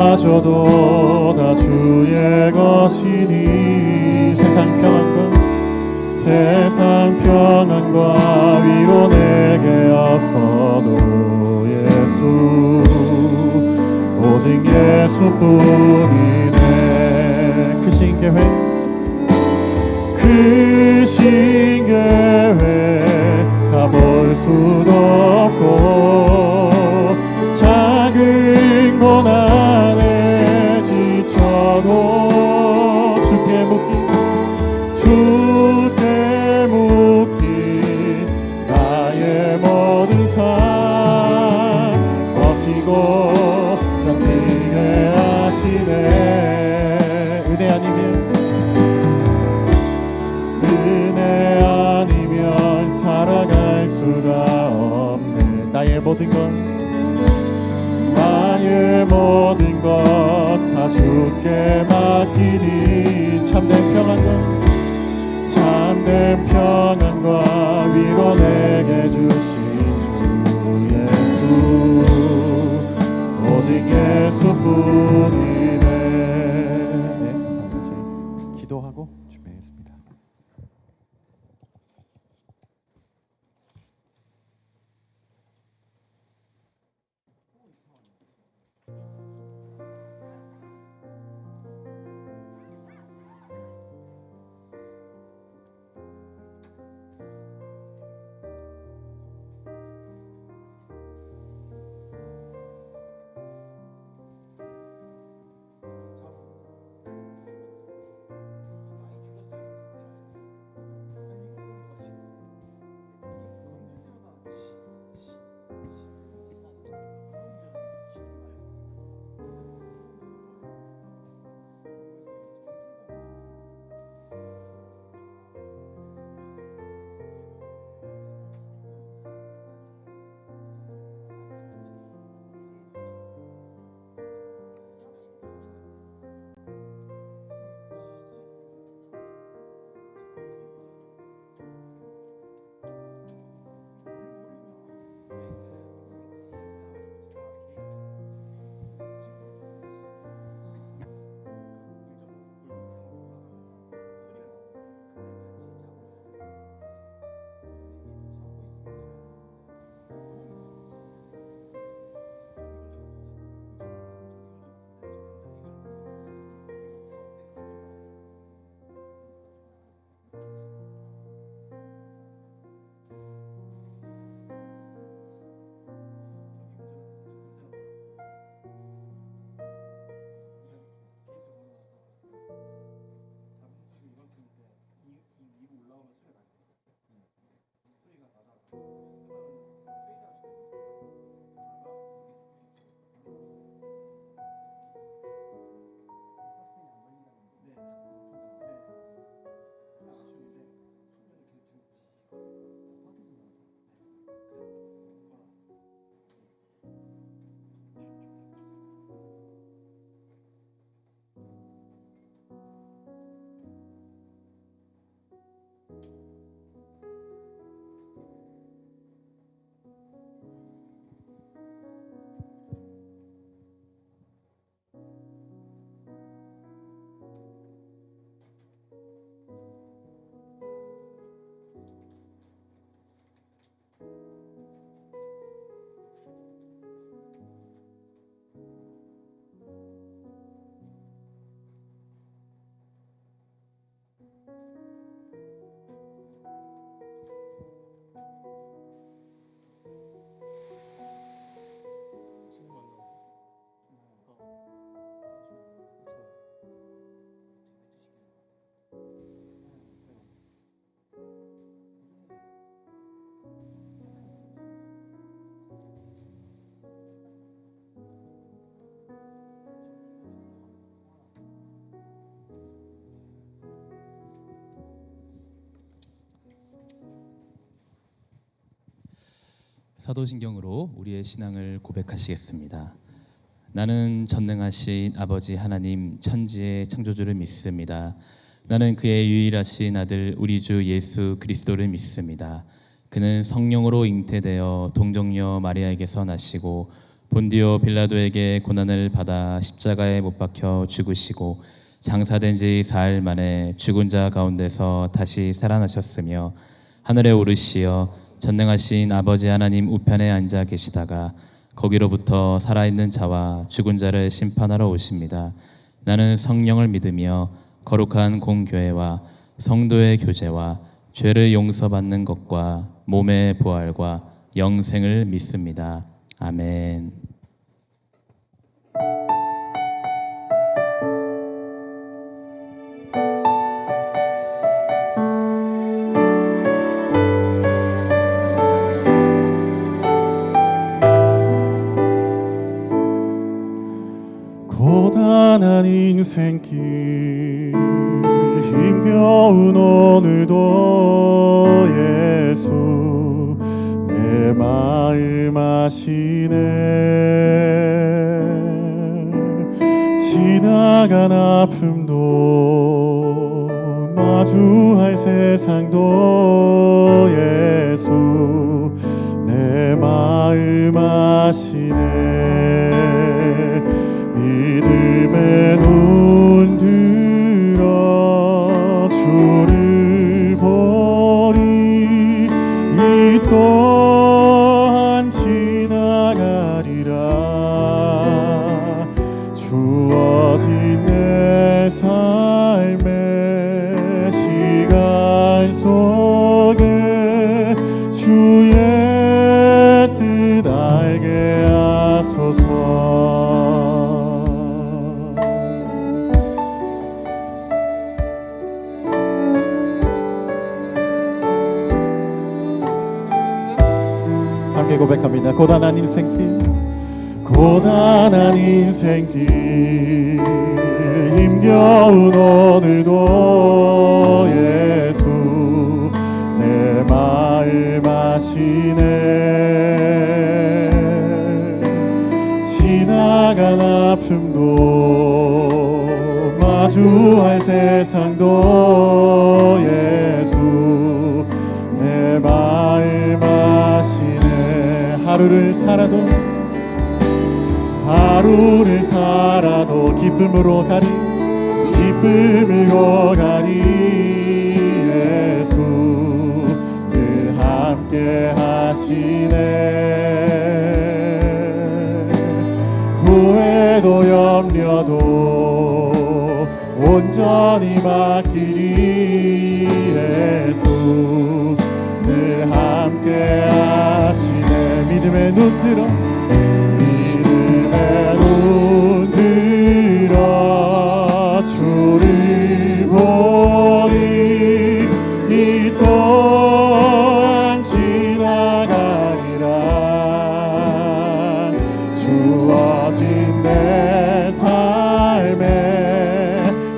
마저도 다 주의 것이니 세상 평안과 위로 내게 없어도 예수 오직 예수뿐이네. 그 신계획 가볼 수도 없고 작은 고난에 지쳐도 주께 묻기 나의 모든 삶 버티고 견디게 하시네. 은혜 아니면 살아갈 수가 없네. 나의 모든 것 다 주께 맡기니 참된 평안과 위로 내게 주신 주 예수 오직 예수뿐이네. 저희 기도하고 준비하겠습니다. 사도신경으로 우리의 신앙을 고백하시겠습니다. 나는 전능하신 아버지 하나님 천지의 창조주를 믿습니다. 나는 그의 유일하신 아들 우리 주 예수 그리스도를 믿습니다. 그는 성령으로 잉태되어 동정녀 마리아에게서 나시고 본디오 빌라도에게 고난을 받아 십자가에 못 박혀 죽으시고 장사된 지 사흘 만에 죽은 자 가운데서 다시 살아나셨으며 하늘에 오르시어 전능하신 아버지 하나님 우편에 앉아 계시다가 거기로부터 살아있는 자와 죽은 자를 심판하러 오십니다. 나는 성령을 믿으며 거룩한 공교회와 성도의 교제와 죄를 용서받는 것과 몸의 부활과 영생을 믿습니다. 아멘. 고단한 인생길 힘겨운 오늘도 예수 내 마음 아시네. 지나간 아픔도 마주할 세상도 예수 내 마음 아시네. 믿음의 눈 들어 주를 보리. 이 또한 지나가리라. 주어진 내 삶의 시간 속에 주의 뜻 알게 하소서. 함께 고백합니다. 고단한 인생길, 고단한 인생길 힘겨운 오늘도 예수 내 마음 아시네. 지나간 아픔도 마주할 세상도 예수 내 마음 아시네. 하루를 살아도 기쁨으로 가리. 기쁨으로 가리. 예수 늘 함께 하시네. 후회도 염려도 온전히 맡기리. 예수 늘 함께 하시네. 믿음의 눈 들어, 믿음의 눈 들어 주를 보리. 이 또한 지나가리라. 주어진 내 삶의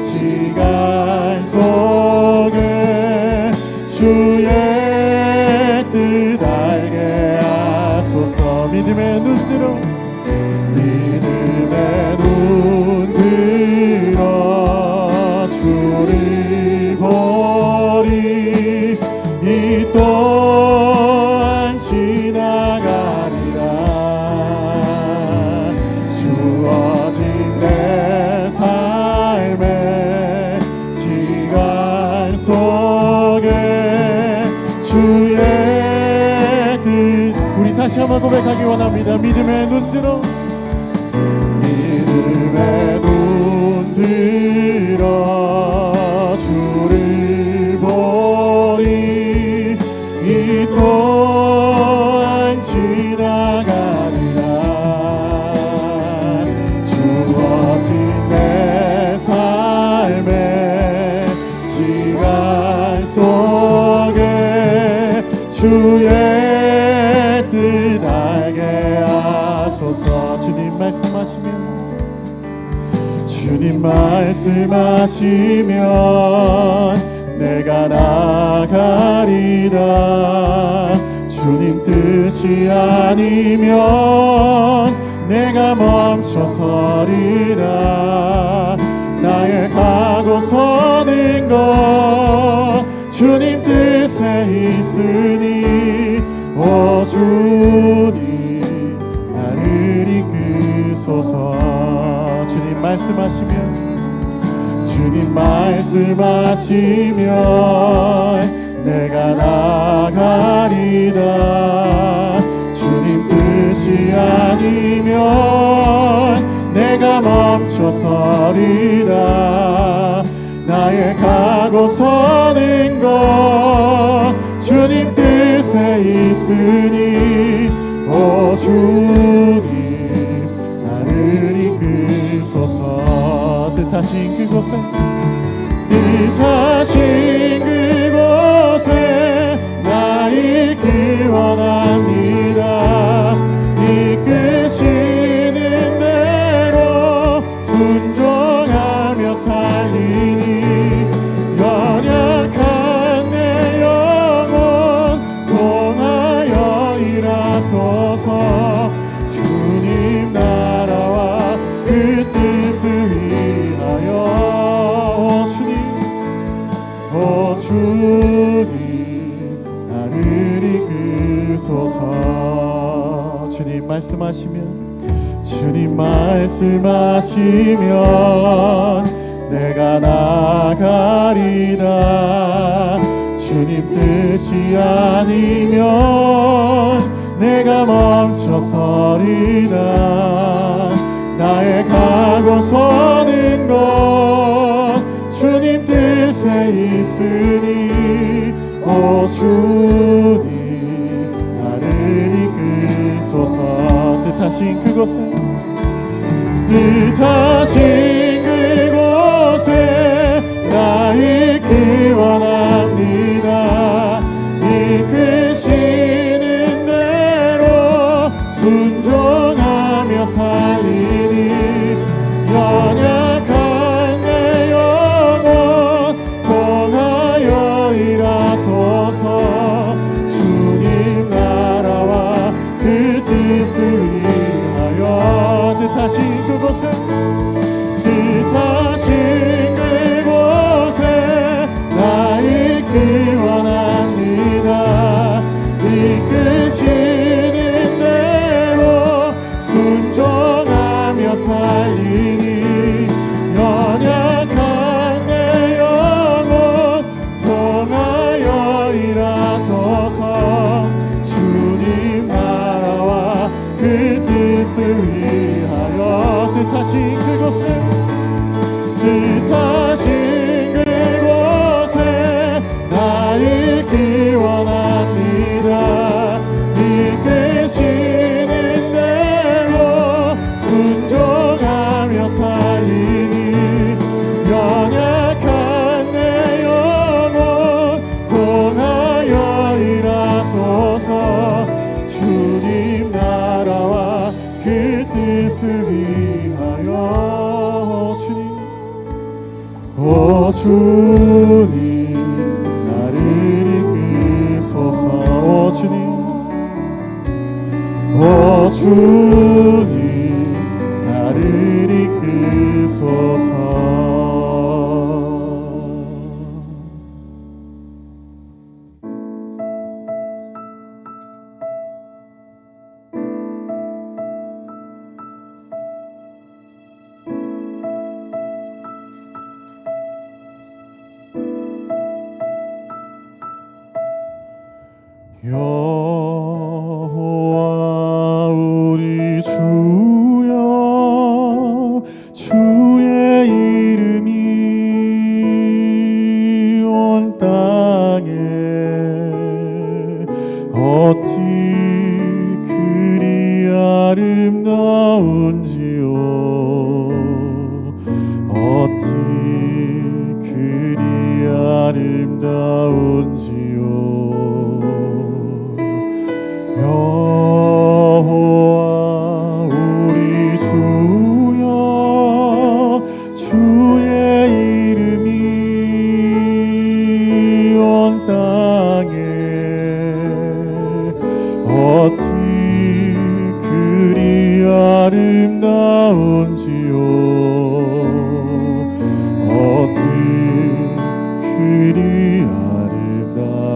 시간 속에 주의 뜻 알게 하소서. 믿음의 눈 들어, 믿음의 눈 들어 주를 보리. 이 또한 지나가리라. 주어진 내 삶의 시간 속에 주의 뜻. 우리 다시 한번 고백하기 원합니다. 믿음의 눈 들어, 믿음의 눈 들어 주를 보리. 이 또한 지나가리라. 주어진 내 삶의 시간 속에 주의 뜻 알게 하소서. 주님 말씀하시면 내가 나가리라. 주님 뜻이 아니면 내가 멈춰서리라. 나의 가고 서는 것 주님 뜻에 있으니 오 주님 나를 말씀하시면 주님 말씀하시면 내가 나가리다. 주님 뜻이 아니면 내가 멈춰서리다. 나의 가고 서는 것 주님 뜻에 있으니 오 주님 나를 이끄소서. 뜻하신 그곳에 나 있기 원합니다. 이끄시는 대로 순종하며 살리니 연약한 내 영혼 통하여 일하소서. 주님 나라와 그 뜻을 위하여 오 주님 나를 이끄소서. 주님 말씀하시면 내가 나가리다. 주님 뜻이 아니면 내가 멈춰서리다. 나의 가고 서는 것 주님 뜻에 있으니 오 주님 나를 이끄소서. 뜻하신 그곳에 나 있기 원합니다. 이끄시는 대로 순종하며 살리니 연약한 내 영혼 통하여 일하소서. 주님 나라와 그 뜻을 위하여 뜻하신 그곳에 나 있기 원합니다. 이끄시는 대로 순종하며 살리니 연약한 내 영혼 통하여 일하소서. 주님 나라와 그 뜻을 위하여 뜻하신 그곳에 나 있기 원합니다. 이끄시는 대로 순종하며 살리니 연약한 내 영혼 통하여 일하소서. 주님 나라와 그 뜻을 위하여 오 주님 나를 이끄소서. 오 주님 나를 이끄소서. 여호와 우리 주여 주의 이름이 온 땅에 어찌 그리 아름다운지요. 어찌 그리 아름다운지요. 여호와 우리 주여 주의 이름이 온 땅에 어찌 그리 아름다운지요. 어찌 그리 아름다운지요.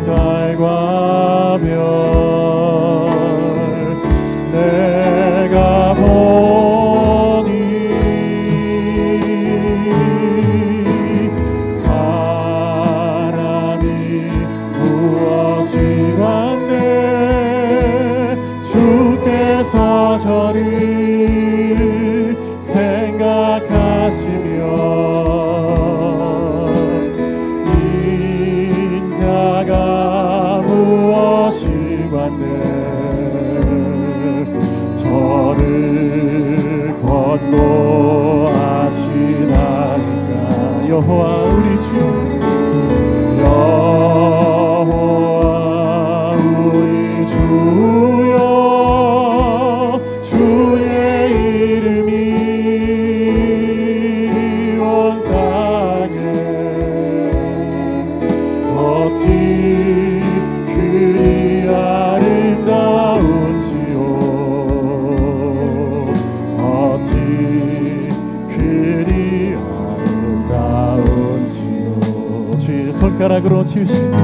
달과 별 내가 보니 사람이 무엇이 간데 주께서 저를 생각하시며 인자가 무엇이 간데 저를 권고하시나이까. 여호와 우리 주 여호와 우리 주여 주의 이름이 온 땅에 어찌 그리 아름다운지요. 어찌 그리 아름다운지요. 주의 손가락으로 지으신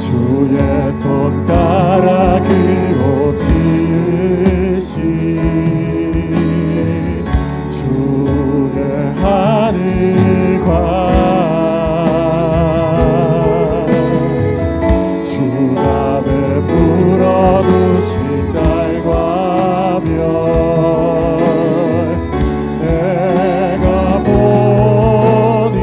주의 손가락으로 지으신 주의 하늘과 주 앞에 풀어두신 달과 별 내가 보니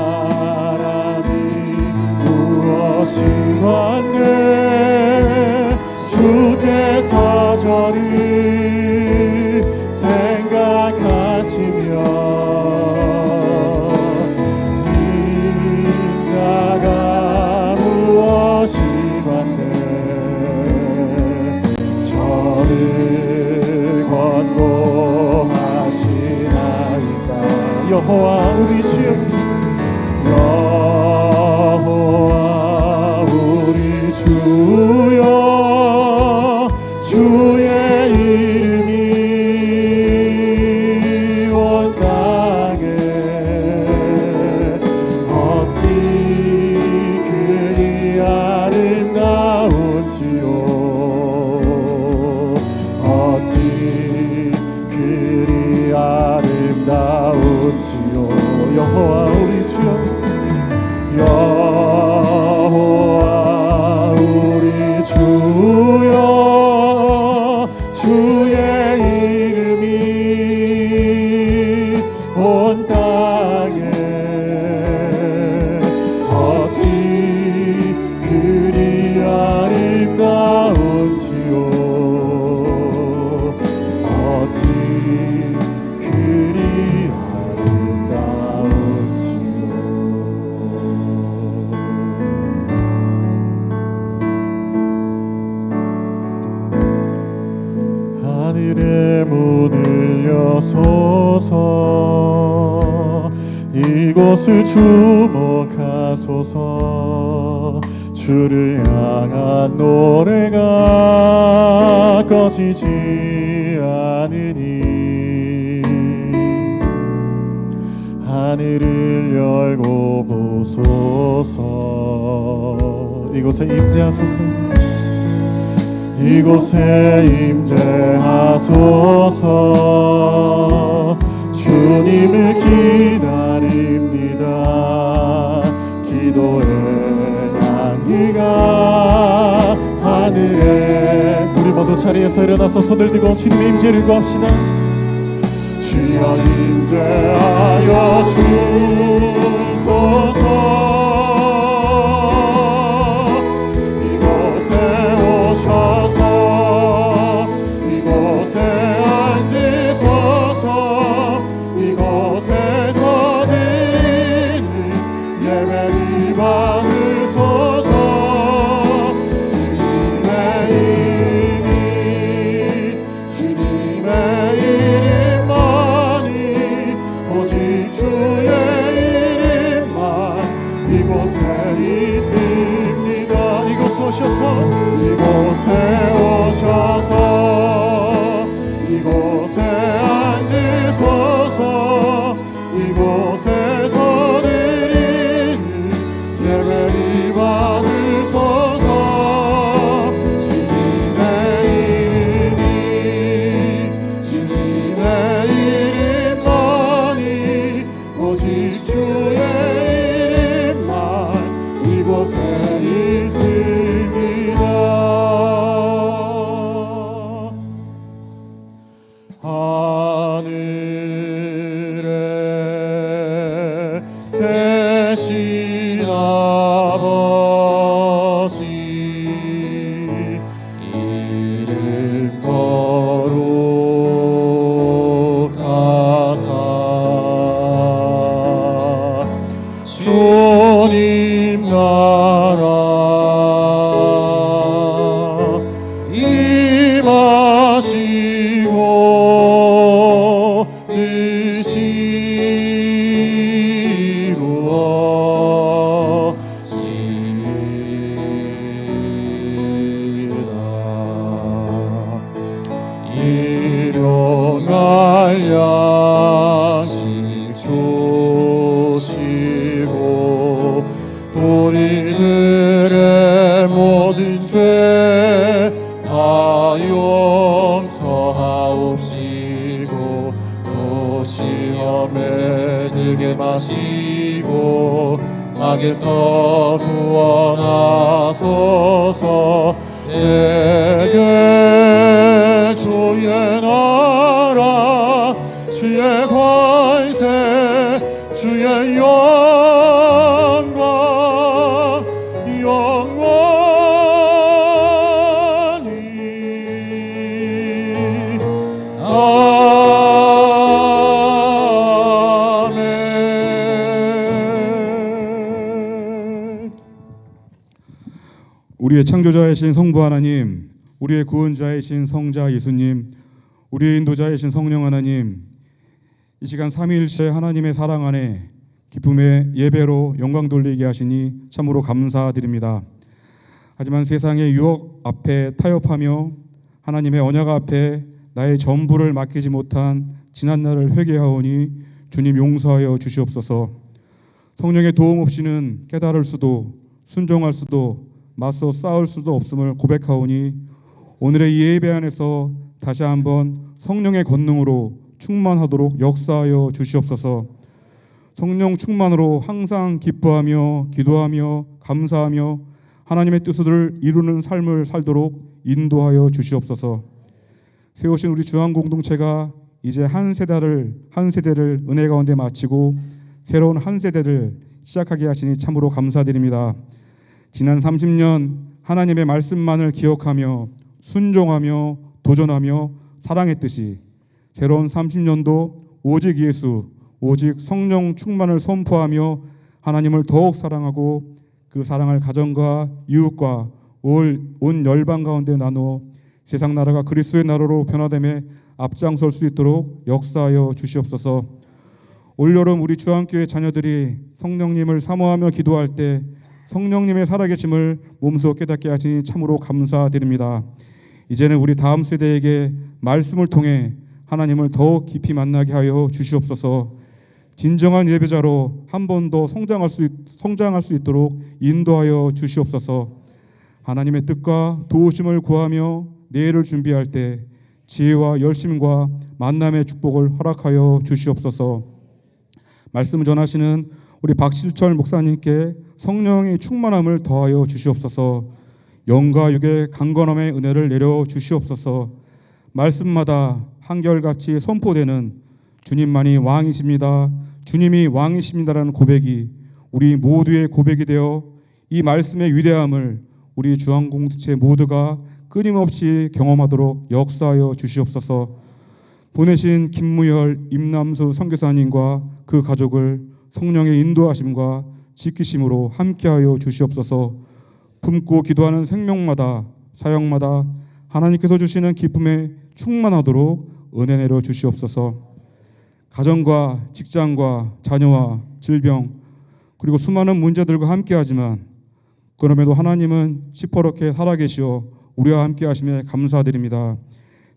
사람이 무엇이 왔네 주께서 저를 생각하시며 인자가 무엇이 왔네 저를 권고하시나이까. 여호와 우리 주여 여호와 우리 주여 주의 이름이 온 땅에 어찌 그리 아름다운지요. 어찌 그리 아름다운지요. 여호와 우리 주여 여호와 우리 주여 주의 이름이 온 땅에 어찌 그리 아름다운지요. 어찌 그리 아름다운지요. 하늘의 문을 여소서 이곳을 주목하소서. 주를 향한 노래가 꺼지지 않으니 하늘을 열고 보소서. 이곳에 임재하소서. 이곳에 임재하소서. 주님을 기다립니다. 기도의 향기가 하늘에. 우리 모두 자리에서 일어나서 손을 들고 주님의 임재를 구합시다. 주여 임재하여 주소서. 주의 주의 이름만 이곳에 있습니다. 하늘에 계신 아버지 이름 거룩하사 주님 나라 임하시고 뜻이 이루어지리라. 일용할 양식 주시고 우리들의 모든 죄 다 용서하옵시고 또 시험에 들게 마시고 악에서 구원하소서. 내게 주의 나라 주의 권세 주의 영광 영원히 아멘. 우리의 창조자이신 성부 하나님, 우리의 구원자이신 성자 예수님, 우리의 인도자이신 성령 하나님, 이 시간 삼위일체 하나님의 사랑 안에 기쁨의 예배로 영광 돌리게 하시니 참으로 감사드립니다. 하지만 세상의 유혹 앞에 타협하며 하나님의 언약 앞에 나의 전부를 맡기지 못한 지난 날을 회개하오니 주님 용서하여 주시옵소서. 성령의 도움 없이는 깨달을 수도 순종할 수도 맞서 싸울 수도 없음을 고백하오니 오늘의 이 예배 안에서 다시 한번 성령의 권능으로 충만하도록 역사하여 주시옵소서. 성령 충만으로 항상 기뻐하며 기도하며 감사하며 하나님의 뜻을 이루는 삶을 살도록 인도하여 주시옵소서. 세우신 우리 주한 공동체가 이제 한 세대를 은혜 가운데 마치고 새로운 한 세대를 시작하게 하시니 참으로 감사드립니다. 지난 30년 하나님의 말씀만을 기억하며 순종하며 도전하며 사랑했듯이 새로운 30년도 오직 예수, 오직 성령 충만을 선포하며 하나님을 더욱 사랑하고 그 사랑을 가정과 이웃과 온 열방 가운데 나누어 세상 나라가 그리스도의 나라로 변화됨에 앞장설 수 있도록 역사하여 주시옵소서. 올여름 우리 주한교회 자녀들이 성령님을 사모하며 기도할 때 성령님의 살아계심을 몸소 깨닫게 하시니 참으로 감사드립니다. 이제는 우리 다음 세대에게 말씀을 통해 하나님을 더욱 깊이 만나게 하여 주시옵소서. 진정한 예배자로 한 번 더 성장할 수 있도록 인도하여 주시옵소서. 하나님의 뜻과 도우심을 구하며 내일을 준비할 때 지혜와 열심과 만남의 축복을 허락하여 주시옵소서. 말씀을 전하시는 우리 박실철 목사님께 성령의 충만함을 더하여 주시옵소서. 영과 육의 강건함의 은혜를 내려 주시옵소서. 말씀마다 한결같이 선포되는 주님만이 왕이십니다, 주님이 왕이십니다라는 고백이 우리 모두의 고백이 되어 이 말씀의 위대함을 우리 주한공동체 모두가 끊임없이 경험하도록 역사하여 주시옵소서. 보내신 김무열, 임남수 선교사님과 그 가족을 성령의 인도하심과 지키심으로 함께하여 주시옵소서. 품고 기도하는 생명마다 사역마다 하나님께서 주시는 기쁨에 충만하도록 은혜 내려 주시옵소서. 가정과 직장과 자녀와 질병 그리고 수많은 문제들과 함께하지만 그럼에도 하나님은 시퍼렇게 살아계시어 우리와 함께하심에 감사드립니다.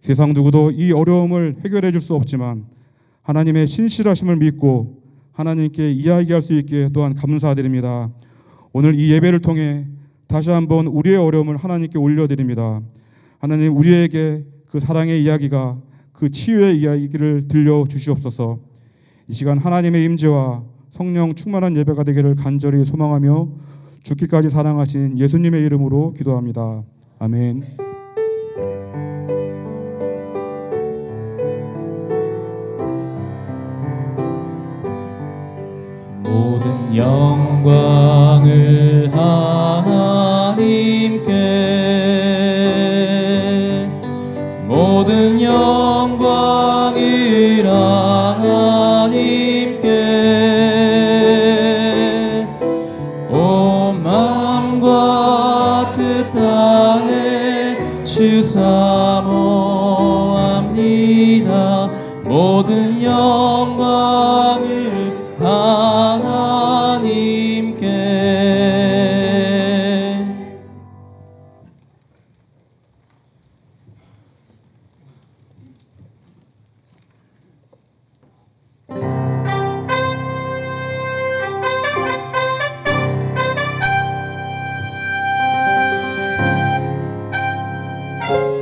세상 누구도 이 어려움을 해결해 줄 수 없지만 하나님의 신실하심을 믿고 하나님께 이야기할 수 있게 또한 감사드립니다. 오늘 이 예배를 통해 다시 한번 우리의 어려움을 하나님께 올려드립니다. 하나님, 우리에게 그 사랑의 이야기가 그 치유의 이야기를 들려주시옵소서. 이 시간 하나님의 임재와 성령 충만한 예배가 되기를 간절히 소망하며 죽기까지 사랑하신 예수님의 이름으로 기도합니다. 아멘. 모든 영광을 하나님께, 모든 영광을 하나님께, 온 마음과 뜻 다해 주 사모합니다. 모든 영광을 하나님께.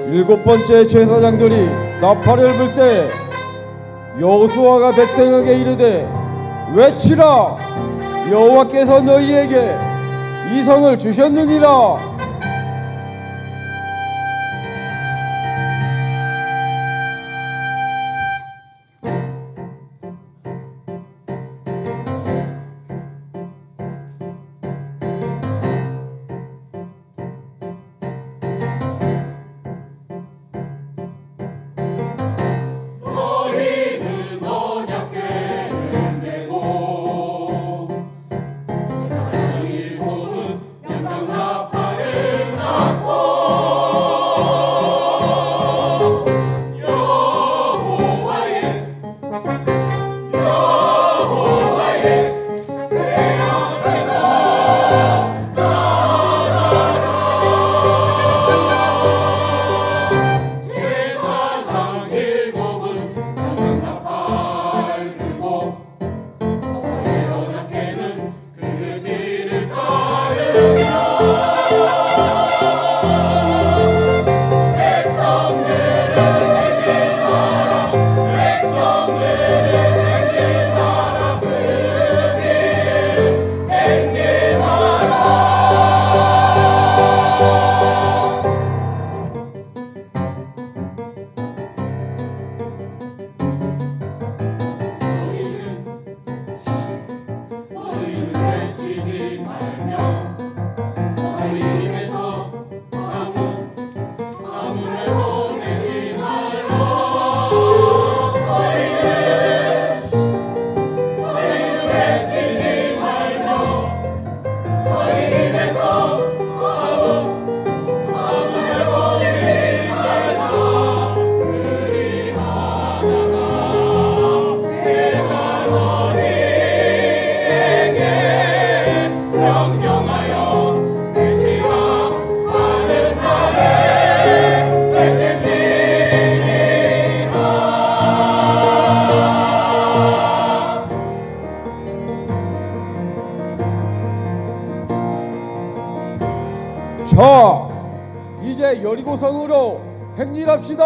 일곱 번째 제사장들이 나팔을 불 때 여호수아가 백성에게 이르되 외치라, 여호와께서 너희에게 이 성을 주셨느니라. 자, 이제 여리고성으로 행진합시다.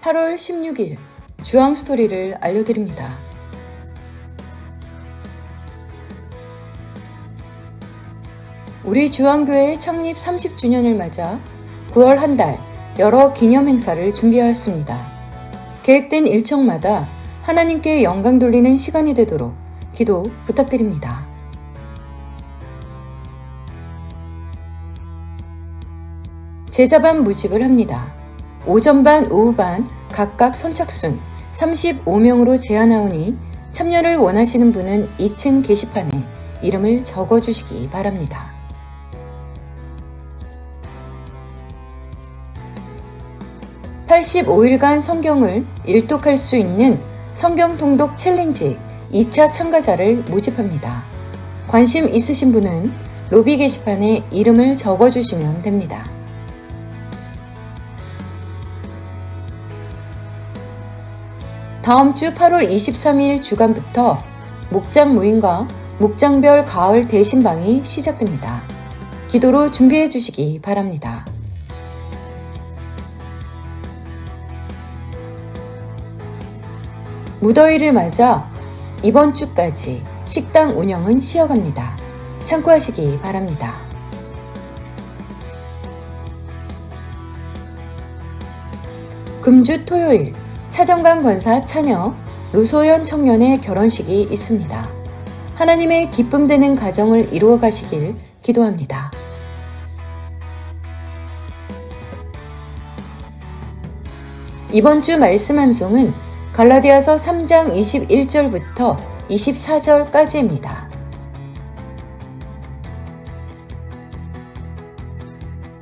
8월 16일 주황 스토리를 알려드립니다. 우리 주황교회 창립 30주년을 맞아 9월 한 달 여러 기념 행사를 준비하였습니다. 계획된 일정마다 하나님께 영광 돌리는 시간이 되도록 기도 부탁드립니다. 제자반 모집을 합니다. 오전반, 오후반 각각 선착순 35명으로 제한하오니 참여를 원하시는 분은 2층 게시판에 이름을 적어주시기 바랍니다. (85일간) 성경을 일독할 수 있는 성경 통독 챌린지 2차 참가자를 모집합니다. 관심 있으신 분은 로비 게시판에 이름을 적어주시면 됩니다. 다음 주 8월 23일 주간부터 목장 모임과 목장별 가을 대신방이 시작됩니다. 기도로 준비해 주시기 바랍니다. 무더위를 맞아 이번 주까지 식당 운영은 쉬어갑니다. 참고하시기 바랍니다. 금주 토요일 차정강 권사 차녀 노소연 청년의 결혼식이 있습니다. 하나님의 기쁨 되는 가정을 이루어 가시길 기도합니다. 이번 주 말씀 암송은 갈라디아서 3장 21절부터 24절까지입니다.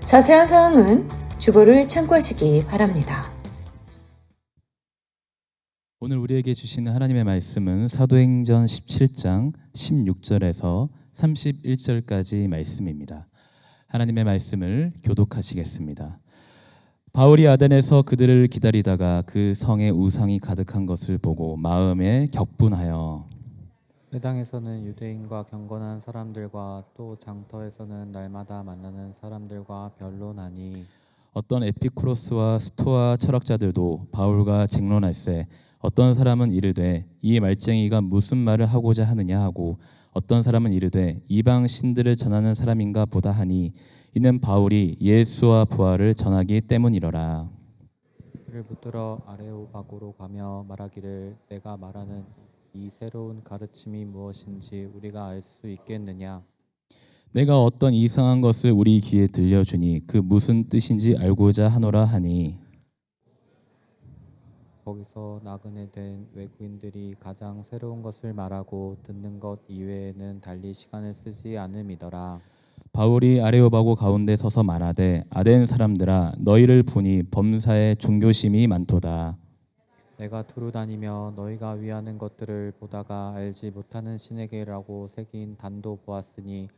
자세한 사항은 주보를 참고하시기 바랍니다. 오늘 우리에게 주시는 하나님의 말씀은 사도행전 17장 16절에서 31절까지 말씀입니다. 하나님의 말씀을 교독하시겠습니다. 바울이 아덴에서 그들을 기다리다가 그 성에 우상이 가득한 것을 보고 마음에 격분하여 회당에서는 유대인과 경건한 사람들과 또 장터에서는 날마다 만나는 사람들과 변론하니 어떤 에피쿠로스와 스토아 철학자들도 바울과 쟁론할세 어떤 사람은 이르되 이 말쟁이가 무슨 말을 하고자 하느냐 하고 어떤 사람은 이르되 이방 신들을 전하는 사람인가 보다 하니 이는 바울이 예수와 부활을 전하기 때문이러라. 그를 붙들어 아레오바고로 가며 말하기를 내가 말하는 이 새로운 가르침이 무엇인지 우리가 알 수 있겠느냐. 내가 어떤 이상한 것을 우리 귀에 들려주니 그 무슨 뜻인지 알고자 하노라 하니 거기서 나그네 된 외국인들이 가장 새로운 것을 말하고 듣는 것 이외에는 달리 시간을 쓰지 않음이더라. 바울이 아레오바고 가운데 서서 말하되 아덴 사람들아 너희를 보니 범사에 종교심이 많도다. 내가 두루 다니며 너희가 위하는 것들을 보다가 알지 못하는 신에게라고 새긴 단도 보았으니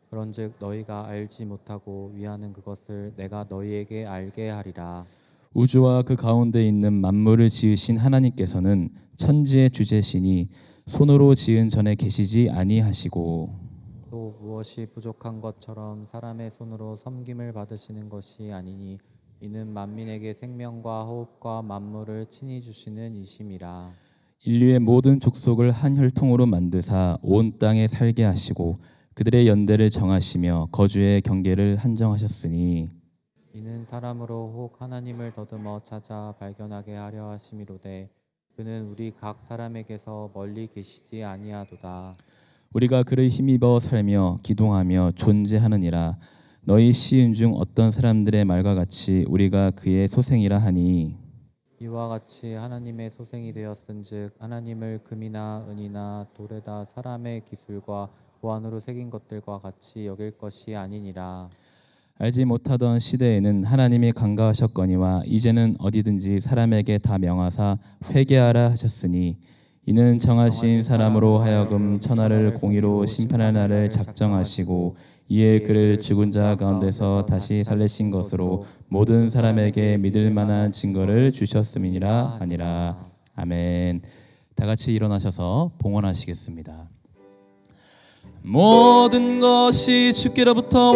그런즉 너희가 알지 못하고 위하는 그것을 내가 너희에게 알게 하리라. 우주와 그 가운데 있는 만물을 지으신 하나님께서는 천지의 주제시니 손으로 지은 전에 계시지 아니하시고 또 무엇이 부족한 것처럼 사람의 손으로 섬김을 받으시는 것이 아니니 이는 만민에게 생명과 호흡과 만물을 친히 주시는 이심이라. 인류의 모든 족속을 한 혈통으로 만드사 온 땅에 살게 하시고 그들의 연대를 정하시며 거주의 경계를 한정하셨으니 이는 사람으로 혹 하나님을 더듬어 찾아 발견하게 하려 하심이로되 그는 우리 각 사람에게서 멀리 계시지 아니하도다. 우리가 그를 힘입어 살며 기동하며 존재하느니라. 너희 시인 중 어떤 사람들의 말과 같이 우리가 그의 소생이라 하니 이와 같이 하나님의 소생이 되었은즉 하나님을 금이나 은이나 돌에다 사람의 기술과 보안으로 새긴 것들과 같이 여길 것이 아니니라. 알지 못하던 시대에는 하나님이 간과하셨거니와 이제는 어디든지 사람에게 다 명하사 회개하라 하셨으니 이는 정하신 사람으로 하여금 천하를 공의로 심판할 날을 작정하시고 이에 그를 죽은 자 가운데서 다시 살리신 것으로 모든 사람에게 믿을 만한 증거를 주셨음이니라 하니라. 아멘. 다 같이 일어나셔서 봉헌하시겠습니다. 모든 것이 주께로부터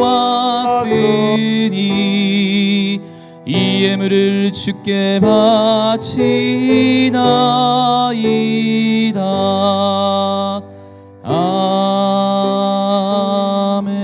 왔으니 이 예물을 주께 바치나이다. 아멘.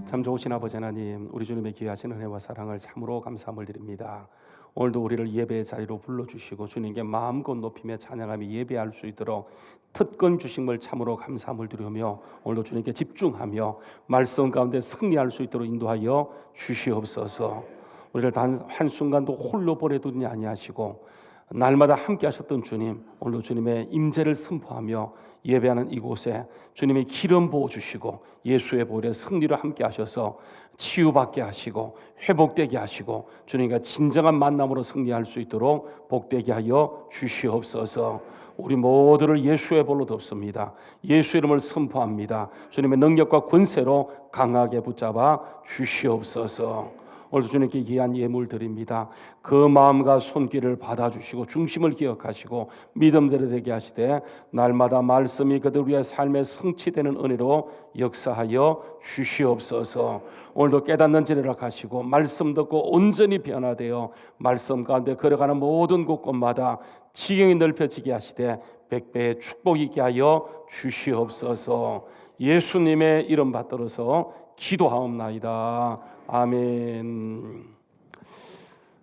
참 좋으신 아버지 하나님, 우리 주님의 귀하신 은혜와 사랑을 참으로 감사함을 드립니다. 오늘도 우리를 예배의 자리로 불러주시고 주님께 마음껏 높이며 찬양하며 예배할 수 있도록 특권 주심을 참으로 감사함을 드리며 오늘도 주님께 집중하며 말씀 가운데 승리할 수 있도록 인도하여 주시옵소서. 우리를 단 한순간도 홀로 보내두지 아니하시고 날마다 함께 하셨던 주님, 오늘도 주님의 임재를 선포하며 예배하는 이곳에 주님의 기름 부어주시고 예수의 보혈의 승리로 함께 하셔서 치유받게 하시고 회복되게 하시고 주님과 진정한 만남으로 승리할 수 있도록 복되게 하여 주시옵소서. 우리 모두를 예수의 볼로 덮습니다. 예수 이름을 선포합니다. 주님의 능력과 권세로 강하게 붙잡아 주시옵소서. 오늘도 주님께 귀한 예물 드립니다. 그 마음과 손길을 받아주시고 중심을 기억하시고 믿음대로 되게 하시되 날마다 말씀이 그들 우리의 삶에 성취되는 은혜로 역사하여 주시옵소서. 오늘도 깨닫는 지혜를 하시고 말씀 듣고 온전히 변화되어 말씀 가운데 걸어가는 모든 곳곳마다 지경이 넓혀지게 하시되 백배의 축복이 있게 하여 주시옵소서. 예수님의 이름 받들어서 기도하옵나이다. 아멘.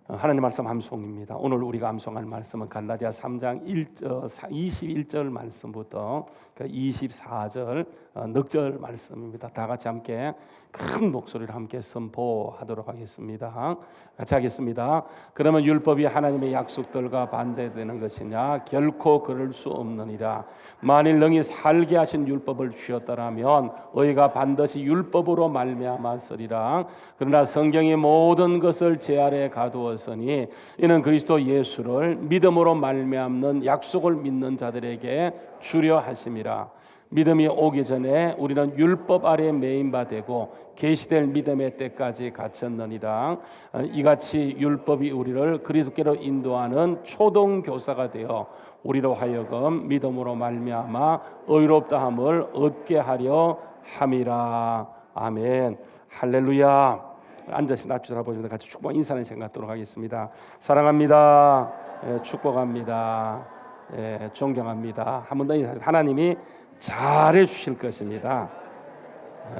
하나님 말씀 암송입니다. 오늘 우리가 암송할 말씀은 갈라디아 3장 21절 말씀부터 24절 넉절 말씀입니다. 다 같이 함께 큰 목소리로 함께 선포하도록 하겠습니다. 같이 하겠습니다. 그러면 율법이 하나님의 약속들과 반대되는 것이냐? 결코 그럴 수 없느니라. 만일 능히 살게 하신 율법을 주셨더라면 의가 반드시 율법으로 말미암았으리라. 그러나 성경이 모든 것을 제 아래 가두었으니 이는 그리스도 예수를 믿음으로 말미암는 약속을 믿는 자들에게 주려 하심이라. 믿음이 오기 전에 우리는 율법 아래 매인 바 되고 계시될 믿음의 때까지 갇혔느니라. 이같이 율법이 우리를 그리스도께로 인도하는 초동 교사가 되어 우리로 하여금 믿음으로 말미암아 의롭다함을 얻게 하려 함이라. 아멘. 할렐루야. 앉으신 앞에 보시면서 같이 축복 인사는 생각하도록 하겠습니다. 사랑합니다. 축복합니다. 존경합니다. 한 번 더 인사하세요. 하나님이 잘해 주실 것입니다.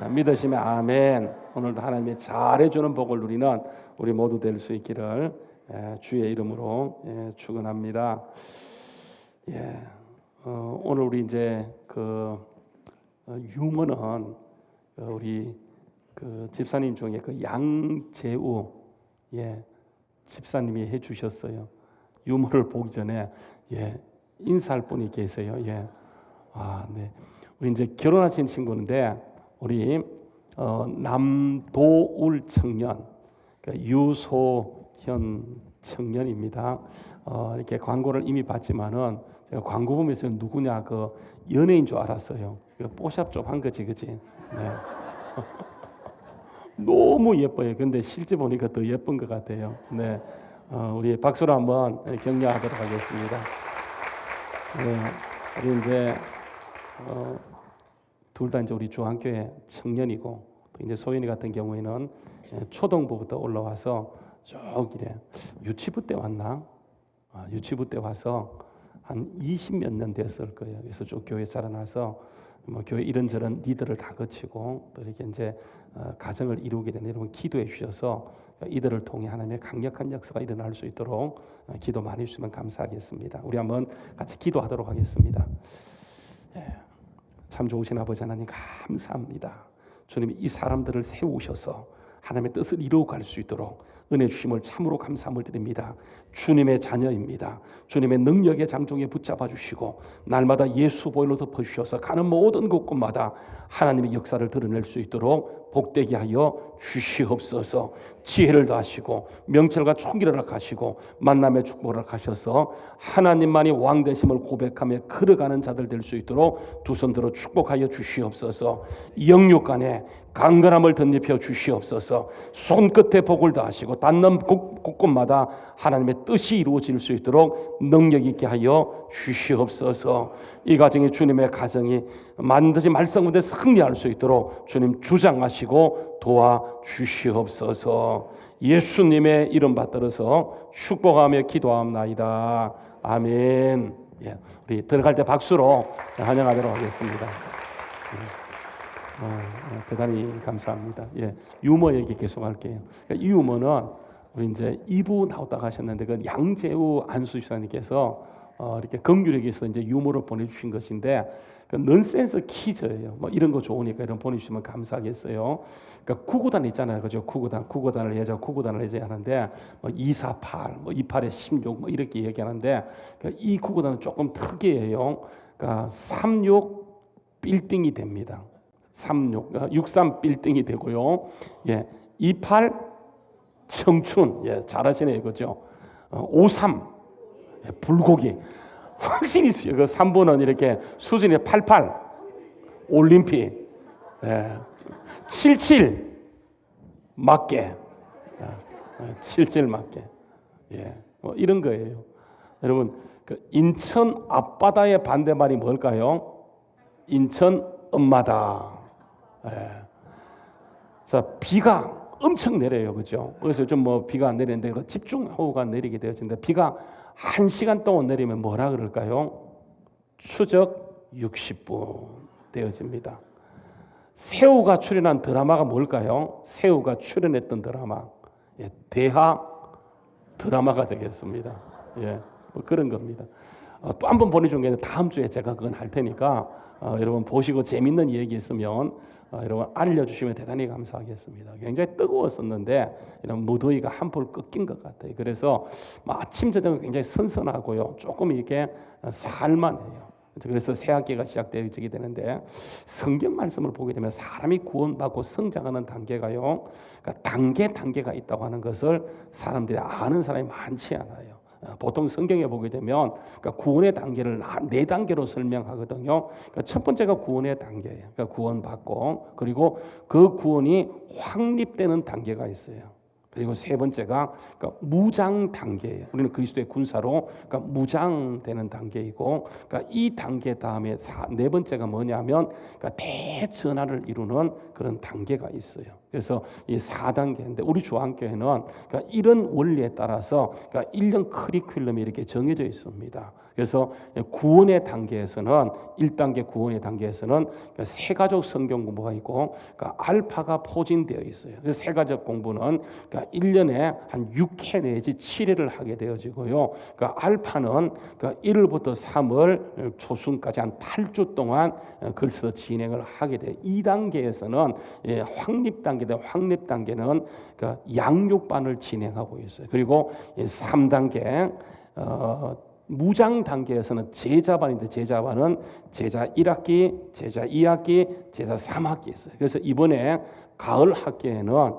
믿으시면 아멘. 오늘도 하나님이 잘해 주는 복을 누리는 우리 모두 될 수 있기를 주의 이름으로 축원합니다. 오늘 우리 이제 그 유머는 우리 그 집사님 중에 그 양재우 집사님이 해 주셨어요. 유머를 보기 전에 인사할 분이 계세요. 네. 우리 이제 결혼하신 친구인데 우리 남도울 청년, 유소현 청년입니다. 이렇게 광고를 이미 봤지만은 제가 광고 보면서 누구냐 그 연예인 줄 알았어요. 뽀샵 좀 한 거지, 그지? 네. 너무 예뻐요. 근데 실제 보니까 더 예쁜 것 같아요. 네. 우리 박수로 한번 격려하도록 하겠습니다. 네. 우리 이제 둘 다 이제 우리 주한교회 청년이고 또 이제 소연이 같은 경우에는 초등부부터 올라와서 쭉 이래 유치부 때 왔나? 유치부 때 와서 한 20몇 년 됐을 거예요. 그래서 쭉 교회 자라나서 뭐 교회 이런저런 리더를 다 거치고 또 이렇게 이제 가정을 이루게 되는 여러분 기도해 주셔서 이들을 통해 하나님의 강력한 역사가 일어날 수 있도록 기도 많이 해주시면 감사하겠습니다. 우리 한번 같이 기도하도록 하겠습니다. 참 좋으신 아버지 하나님 감사합니다. 주님이 이 사람들을 세우셔서 하나님의 뜻을 이루어갈 수 있도록 은혜 주심을 참으로 감사함을 드립니다. 주님의 자녀입니다. 주님의 능력의 장종에 붙잡아 주시고 날마다 예수 보혈로 덮어주셔서 가는 모든 곳곳마다 하나님의 역사를 드러낼 수 있도록 복되게 하여 주시옵소서. 지혜를 더하시고 명철과 총기를 하시고 만남의 축복을 하셔서 하나님만이 왕 되심을 고백하며 걸어가는 자들 될 수 있도록 두 손 들어 축복하여 주시옵소서. 영육간에 강건함을 덧입혀 주시옵소서. 손끝에 복을 더하시고 닿는 곳곳마다 하나님의 뜻이 이루어질 수 있도록 능력 있게 하여 주시옵소서. 이 가정이 주님의 가정이 반드시 말씀 가운데 승리할 수 있도록 주님 주장하시고 도와주시옵소서. 예수님의 이름 받들어서 축복하며 기도합나이다. 아멘. 예, 우리 들어갈 때 박수로 환영하도록 하겠습니다. 대단히 감사합니다. 예, 유머 얘기 계속 할게요. 그러니까 이 유머는 우리 이제 2부 나왔다가 하셨는데 그 양재우 안수집사님께서 이렇게 긍휼하게 해서 이제 유머를 보내주신 것인데 그 넌센스 퀴즈예요. 뭐 이런 거 좋으니까 이런 보내주시면 감사하겠어요. 그러니까 구구단 있잖아요, 그죠? 구구단을 해자, 구구단을 해자 하는데 뭐 248, 뭐 28에 16, 뭐 이렇게 얘기하는데 그러니까 이 구구단은 조금 특이해요. 그러니까 36 빌딩이 됩니다. 63 빌딩이 되고요. 예, 28 청춘, 예, 잘하시네요, 그죠? 53 예, 불고기. 확실히 있어요. 그 3번은 이렇게 수준이 88 올림픽, 예. 77 맞게, 77 맞게, 예, 뭐 이런 거예요. 여러분, 그 인천 앞바다의 반대말이 뭘까요? 인천 엄마다. 예. 자, 비가 엄청 내려요, 그죠? 그래서 좀 뭐 비가 내리는데 그 집중호우가 내리게 되어진다. 비가 1시간 동안 내리면 뭐라 그럴까요? 추적 60분 되어집니다. 새우가 출연한 드라마가 뭘까요? 새우가 출연했던 드라마, 예, 대하 드라마가 되겠습니다. 예, 뭐 그런 겁니다. 또 한 번 보내준 게 다음 주에 제가 그건 할 테니까 여러분 보시고 재밌는 얘기 있으면 여러분 알려주시면 대단히 감사하겠습니다. 굉장히 뜨거웠었는데 이런 무더위가 한풀 꺾인 것 같아요. 그래서 아침 저녁은 굉장히 선선하고요, 조금 이렇게 살만해요. 그래서 새 학기가 시작되게 되는데 성경 말씀을 보게 되면 사람이 구원받고 성장하는 단계가요, 그러니까 단계가 있다고 하는 것을 사람들이 아는 사람이 많지 않아요. 보통 성경에 보게 되면 그러니까 구원의 단계를 4단계로 설명하거든요. 그러니까 첫 번째가 구원의 단계예요. 그러니까 구원받고, 그리고 그 구원이 확립되는 단계가 있어요. 그리고 세 번째가 그러니까 무장 단계예요. 우리는 그리스도의 군사로 그러니까 무장되는 단계이고, 그러니까 이 단계 다음에 네 번째가 뭐냐면 그러니까 대전환을 이루는 그런 단계가 있어요. 그래서 이 4단계인데 우리 주한교회는 그러니까 이런 원리에 따라서 그러니까 1년 커리큘럼이 이렇게 정해져 있습니다. 그래서 구원의 단계에서는 1단계 구원의 단계에서는 그러니까 세가족 성경 공부가 있고 그러니까 알파가 포진되어 있어요. 그래서 세가족 공부는 그러니까 1년에 한 6회 내지 7회를 하게 되어지고요. 그러니까 알파는 그러니까 1월부터 3월 초순까지 한 8주 동안 글쎄 진행을 하게 돼요. 2단계에서는 확립 단계인데 확립 단계는 그러니까 양육반을 진행하고 있어요. 그리고 3단계 무장 단계에서는 제자반인데 제자반은 제자 1학기, 제자 2학기, 제자 3학기 있어요. 그래서 이번에 가을 학기에는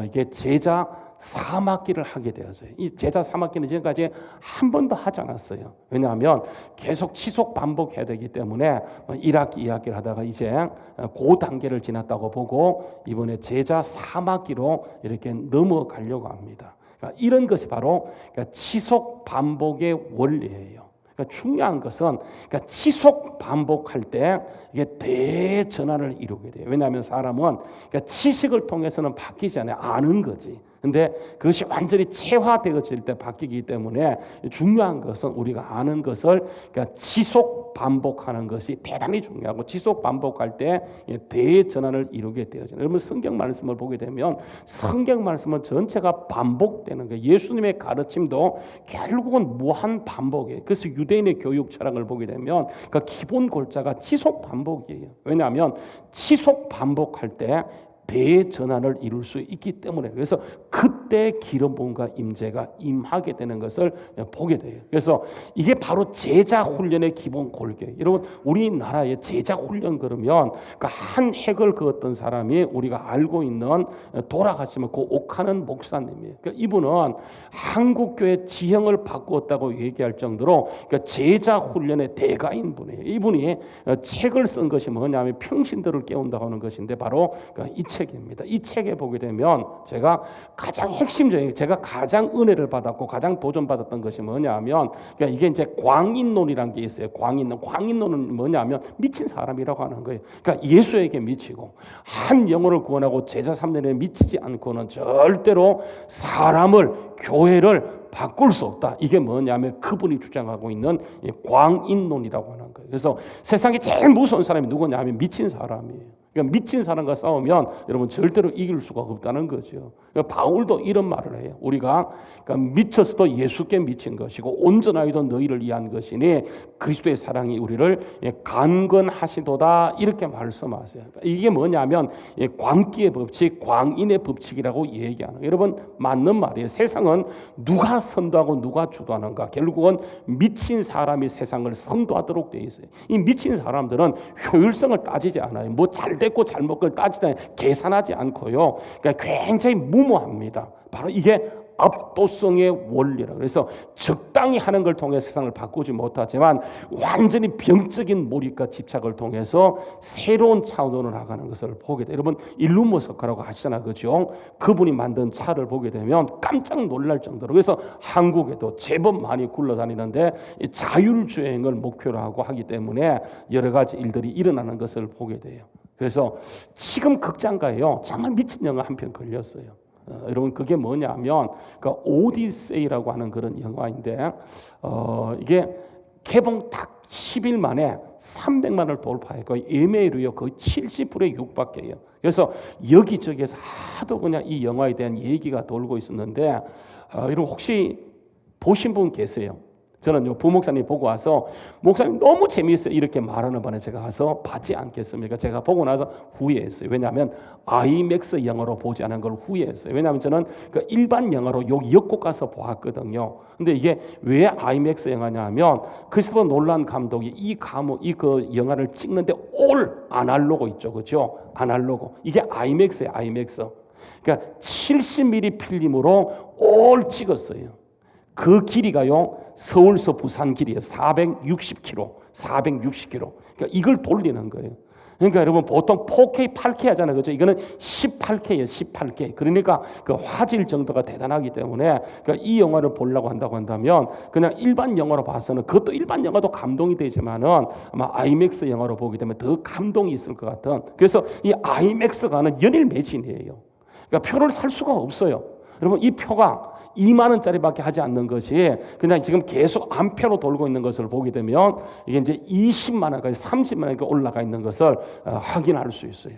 이게 제자 3학기를 하게 되었어요. 이 제자 3학기는 지금까지 한 번도 하지 않았어요. 왜냐하면 계속 지속 반복해야 되기 때문에 1학기, 2학기를 하다가 이제 그 단계를 지났다고 보고 이번에 제자 3학기로 이렇게 넘어가려고 합니다. 그러니까 이런 것이 바로 그러니까 지속 반복의 원리예요. 그러니까 중요한 것은 그러니까 지속 반복할 때 이게 대전환을 이루게 돼요. 왜냐하면 사람은 그러니까 지식을 통해서는 바뀌지 않아요. 아는 거지. 근데 그것이 완전히 체화되어질 때 바뀌기 때문에 중요한 것은 우리가 아는 것을 그러니까 지속 반복하는 것이 대단히 중요하고 지속 반복할 때 대전환을 이루게 되어져요. 여러분 성경 말씀을 보게 되면 성경 말씀은 전체가 반복되는 거예요. 예수님의 가르침도 결국은 무한 반복이에요. 그래서 유대인의 교육 철학을 보게 되면 그 기본 골자가 지속 반복이에요. 왜냐하면 지속 반복할 때 대전환을 이룰 수 있기 때문에 그래서 그때 기름 부음과 임재가 임하게 되는 것을 보게 돼요. 그래서 이게 바로 제자 훈련의 기본 골격이에요. 여러분 우리나라의 제자 훈련 그러면 그러니까 한 획을 그었던 사람이 우리가 알고 있는 돌아가시면 그 옥하는 목사님이에요. 그러니까 이분은 한국교회 지형을 바꾸었다고 얘기할 정도로 그러니까 제자 훈련의 대가인 분이에요. 이분이 책을 쓴 것이 뭐냐면 평신도를 깨운다고 하는 것인데 바로 그러니까 책입니다. 이 책에 보게 되면 제가 가장 핵심적인, 제가 가장 은혜를 받았고 가장 도전받았던 것이 뭐냐면, 그러니까 이게 이제 광인론이라는 게 있어요. 광인론은 뭐냐면 미친 사람이라고 하는 거예요. 그러니까 예수에게 미치고 한 영혼을 구원하고 제자 3대에 미치지 않고는 절대로 사람을, 교회를 바꿀 수 없다. 이게 뭐냐면 그분이 주장하고 있는 광인론이라고 하는 거예요. 그래서 세상에 제일 무서운 사람이 누구냐면 미친 사람이에요. 그러니까 미친 사람과 싸우면 여러분 절대로 이길 수가 없다는 거죠. 그러니까 바울도 이런 말을 해요. 우리가 그러니까 미쳤어도 예수께 미친 것이고 온전하여도 너희를 위한 것이니 그리스도의 사랑이 우리를 강건하시도다, 이렇게 말씀하세요. 이게 뭐냐면 광기의 법칙, 광인의 법칙이라고 얘기하는 거예요. 여러분 맞는 말이에요. 세상은 누가 선도하고 누가 주도하는가? 결국은 미친 사람이 세상을 선도하도록 되어 있어요. 이 미친 사람들은 효율성을 따지지 않아요. 뭐 잘 됐고 잘못 걸 따지다 계산하지 않고요. 그러니까 굉장히 무모합니다. 바로 이게 압도성의 원리라. 그래서 적당히 하는 걸 통해 세상을 바꾸지 못하지만 완전히 병적인 몰입과 집착을 통해서 새로운 차원으로 나가는 것을 보게 돼요. 여러분 일루머스크라고 하시잖아요, 그죠? 그분이 만든 차를 보게 되면 깜짝 놀랄 정도로, 그래서 한국에도 제법 많이 굴러다니는데 자율주행을 목표로 하고 하기 때문에 여러 가지 일들이 일어나는 것을 보게 돼요. 그래서 지금 극장가에요 정말 미친 영화 한 편 걸렸어요. 여러분 그게 뭐냐면 그러니까 오디세이라고 하는 그런 영화인데 이게 개봉 딱 10일 만에 300만을 돌파했고 예매율이요 거의 70%에 육박해요. 그래서 여기저기에서 하도 그냥 이 영화에 대한 얘기가 돌고 있었는데 여러분 혹시 보신 분 계세요? 저는 부목사님 보고 와서 목사님 너무 재미있어요 이렇게 말하는 바에 제가 가서 봤지 않겠습니까? 제가 보고 나서 후회했어요. 왜냐하면 아이맥스 영화로 보지 않은 걸 후회했어요. 왜냐하면 저는 그 일반 영화로 여기 역곡 가서 보았거든요. 근데 이게 왜 아이맥스 영화냐 하면 크리스토퍼 놀란 감독이 그 영화를 찍는데 올 아날로그 있죠, 그렇죠? 아날로그 이게 아이맥스예요, 아이맥스. 그러니까 70mm 필름으로 올 찍었어요. 그 길이가요 서울서 부산 길이에요. 460km. 그러니까 이걸 돌리는 거예요. 그러니까 여러분 보통 4K, 8K 하잖아요, 그렇죠? 이거는 18K예요, 18K. 그러니까 그 화질 정도가 대단하기 때문에 그러니까 이 영화를 보려고 한다고 한다면 그냥 일반 영화로 봐서는 그것도 일반 영화도 감동이 되지만은 아마 아이맥스 영화로 보기 때문에 더 감동이 있을 것 같은. 그래서 이 아이맥스가는 연일 매진이에요. 그러니까 표를 살 수가 없어요. 여러분 이 표가 2만 원짜리밖에 하지 않는 것이 그냥 지금 계속 안표로 돌고 있는 것을 보게 되면 이게 이제 20만 원까지 30만 원까지 올라가 있는 것을 확인할 수 있어요.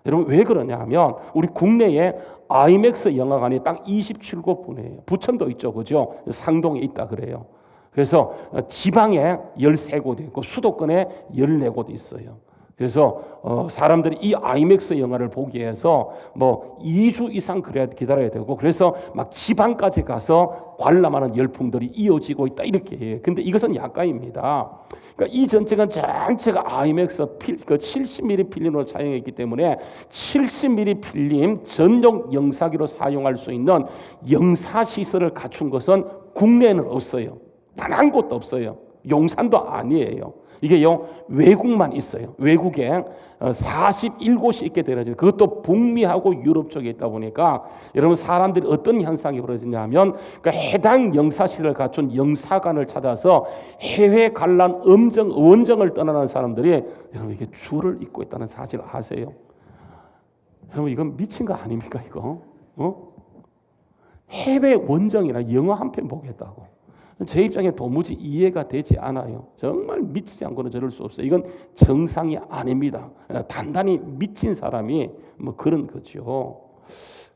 여러분 왜 그러냐 하면 우리 국내에 아이맥스 영화관이 딱 27곳뿐이에요. 부천도 있죠, 그죠? 상동에 있다 그래요. 그래서 지방에 13곳이 있고 수도권에 14곳이 있어요. 그래서 사람들이 이 아이맥스 영화를 보기 위해서 뭐 2주 이상 기다려야 되고 그래서 막 지방까지 가서 관람하는 열풍들이 이어지고 있다 이렇게 해요. 근데 이것은 약가입니다. 그러니까 이 전체가 아이맥스 그 70mm 필름으로 촬영했기 때문에 70mm 필름 전용 영사기로 사용할 수 있는 영사 시설을 갖춘 것은 국내에는 없어요. 단 한 곳도 없어요. 용산도 아니에요. 이게요 외국만 있어요. 외국에 41곳이 있게 되어져. 그것도 북미하고 유럽 쪽에 있다 보니까 여러분 사람들이 어떤 현상이 벌어지냐면 그러니까 해당 영사실을 갖춘 영사관을 찾아서 해외 관람 원정을 떠나는 사람들이 여러분 이게 줄을 잇고 있다는 사실을 아세요? 여러분 이건 미친 거 아닙니까 이거? 해외 원정이나 영화 한 편 보겠다고. 제 입장에 도무지 이해가 되지 않아요. 정말 미치지 않고는 저럴 수 없어요. 이건 정상이 아닙니다. 단단히 미친 사람이 뭐 그런 거죠.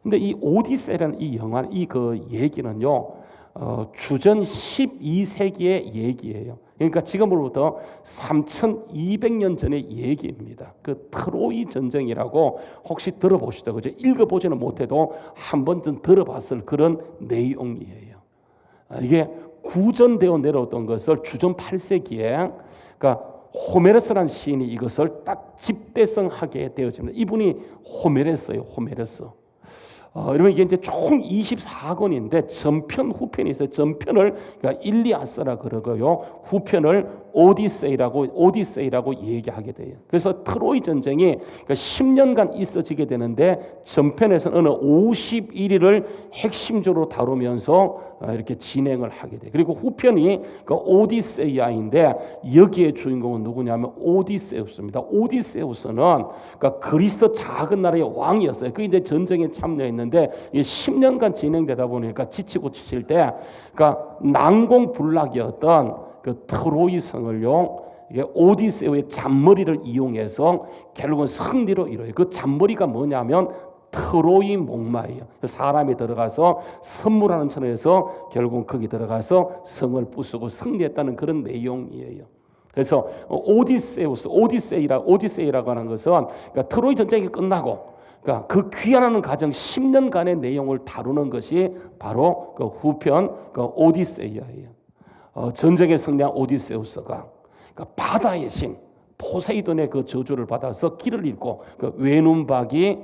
근데 이 오디세이라는 이 영화, 그 얘기는요, 주전 12세기의 얘기예요. 그러니까 지금으로부터 3,200년 전의 얘기입니다. 그 트로이 전쟁이라고 혹시 들어보시죠? 그죠? 읽어보지는 못해도 한 번쯤 들어봤을 그런 내용이에요. 이게 구전되어 내려왔던 것을 주전 8세기에 그러니까 호메로스라는 시인이 이것을 딱 집대성하게 되어집니다. 이분이 호메로스예요. 호메로스. 여러분 이게 이제 총 24권인데 전편 후편이 있어요. 전편을 그러니까 일리아스라 그러고요. 후편을 오디세이라고 얘기하게 돼요. 그래서 트로이 전쟁이 10년간 있어지게 되는데 전편에서는 어느 51일을 핵심적으로 다루면서 이렇게 진행을 하게 돼요. 그리고 후편이 그 오디세이아인데 여기에 주인공은 누구냐면 오디세우스입니다. 오디세우스는 그러니까 그리스 작은 나라의 왕이었어요. 그 이제 전쟁에 참여했는데 10년간 진행되다 보니까 지치고 지칠 때 그러니까 난공불락이었던 그 트로이 성을요, 이게 오디세우의 잔머리를 이용해서 결국은 승리로 이뤄요. 그 잔머리가 뭐냐면 트로이 목마예요. 사람이 들어가서 선물하는 천에서 결국 거기 들어가서 성을 부수고 승리했다는 그런 내용이에요. 그래서 오디세이라고 하는 것은 그러니까 트로이 전쟁이 끝나고 그러니까 그 귀환하는 과정 10년간의 내용을 다루는 것이 바로 그 후편 그 오디세이아예요. 전쟁에 승리한 오디세우스가 그러니까 바다의 신 포세이돈의 그 저주를 받아서 길을 잃고 그 외눈박이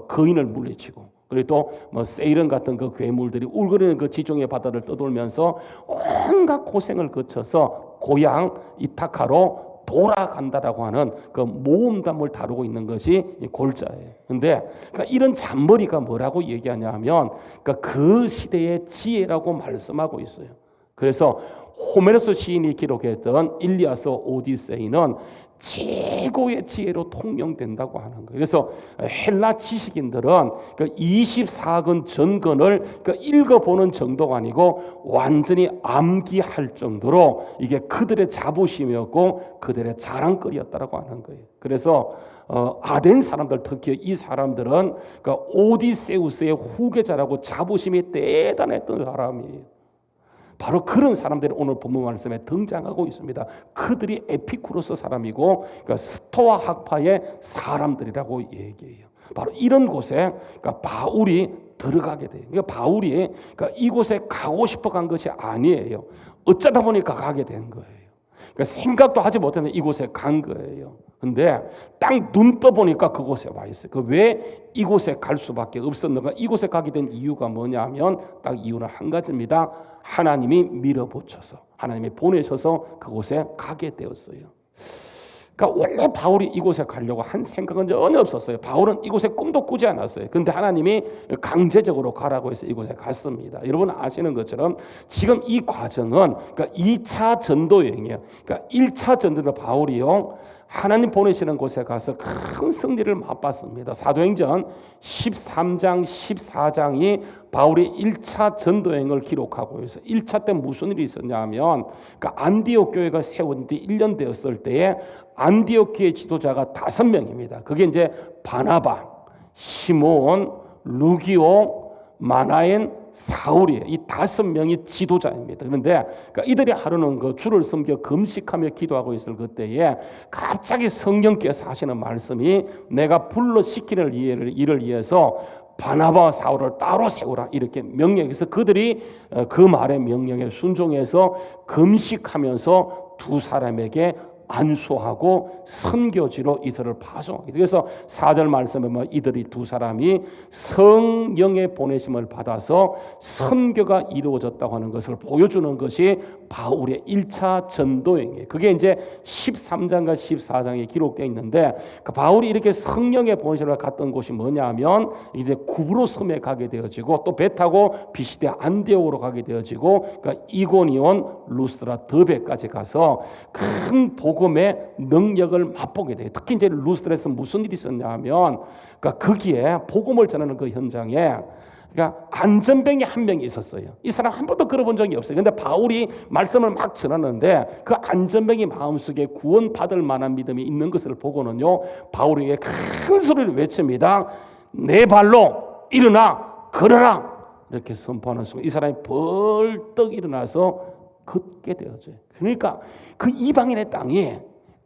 거인을 물리치고 그리고 또 뭐 세이런 같은 그 괴물들이 울거리는 그 지중해 바다를 떠돌면서 온갖 고생을 거쳐서 고향 이타카로 돌아간다라고 하는 그 모험담을 다루고 있는 것이 골자예요. 근데 그러니까 이런 잔머리가 뭐라고 얘기하냐면 그러니까 그 시대의 지혜라고 말씀하고 있어요. 그래서 호메로스 시인이 기록했던 일리아스 오디세이는 최고의 지혜로 통용된다고 하는 거예요. 그래서 헬라 지식인들은 그 24권 전권을 읽어보는 정도가 아니고 완전히 암기할 정도로 이게 그들의 자부심이었고 그들의 자랑거리였다고 하는 거예요. 그래서 아덴 사람들 특히 이 사람들은 그 오디세우스의 후계자라고 자부심이 대단했던 사람이에요. 바로 그런 사람들이 오늘 본문 말씀에 등장하고 있습니다. 그들이 에피쿠로스 사람이고 그러니까 스토아 학파의 사람들이라고 얘기해요. 바로 이런 곳에 그러니까 바울이 들어가게 돼요. 그러니까 바울이 그러니까 이곳에 가고 싶어 간 것이 아니에요. 어쩌다 보니까 가게 된 거예요. 그러니까 생각도 하지 못했는데 이곳에 간 거예요. 근데 딱 눈 떠보니까 그곳에 와 있어요. 왜 이곳에 갈 수밖에 없었는가? 이곳에 가게 된 이유가 뭐냐면 딱 이유는 한 가지입니다. 하나님이 밀어붙여서 하나님이 보내셔서 그곳에 가게 되었어요. 그러니까 원래 바울이 이곳에 가려고 한 생각은 전혀 없었어요. 바울은 이곳에 꿈도 꾸지 않았어요. 그런데 하나님이 강제적으로 가라고 해서 이곳에 갔습니다. 여러분 아시는 것처럼 지금 이 과정은 그러니까 2차 전도 여행이에요. 그러니까 1차 전도도 바울이요. 하나님 보내시는 곳에 가서 큰 승리를 맛봤습니다. 사도행전 13장 14장이 바울이 1차 전도여행을 기록하고 있어요. 1차 때 무슨 일이 있었냐면 그러니까 안디옥 교회가 세운 지 1년 되었을 때에 안디옥 교회 지도자가 5명입니다. 그게 이제 바나바, 시몬, 루기오, 마나엔, 사울이에요. 이 5명이 지도자입니다. 그런데 그러니까 이들이 하루는 그 주를 섬겨 금식하며 기도하고 있을 그때에 갑자기 성령께서 하시는 말씀이 내가 불러 시키는 일을 위해서 바나바와 사울을 따로 세우라 이렇게 명령해서 그들이 그 말의 명령에 순종해서 금식하면서 두 사람에게 안수하고 선교지로 이들을 파송하게. 그래서 4절 말씀에 보면 이들이 두 사람이 성령의 보내심을 받아서 선교가 이루어졌다고 하는 것을 보여주는 것이 바울의 1차 전도행이에요. 그게 이제 13장과 14장에 기록되어 있는데 그 바울이 이렇게 성령의 보내심을 갔던 곳이 뭐냐면 이제 구브로 섬에 가게 되어지고 또 배 타고 비시대 안디옥으로 가게 되어지고 그러니까 이고니온, 루스드라, 더베까지 가서 큰 복음의 능력을 맛보게 돼요. 특히 이제 루스드라에서 무슨 일이 있었냐면 그러니까 거기에 복음을 전하는 그 현장에 그러니까 안전병이 한 명이 있었어요. 이 사람 한 번도 걸어본 적이 없어요. 그런데 바울이 말씀을 막 전하는데 그 안전병이 마음속에 구원받을 만한 믿음이 있는 것을 보고는요 바울에게 큰 소리를 외칩니다. 내 발로 일어나 걸어라 이렇게 선포하는 순간 이 사람이 벌떡 일어나서 걷게 되어져요. 그러니까 그 이방인의 땅이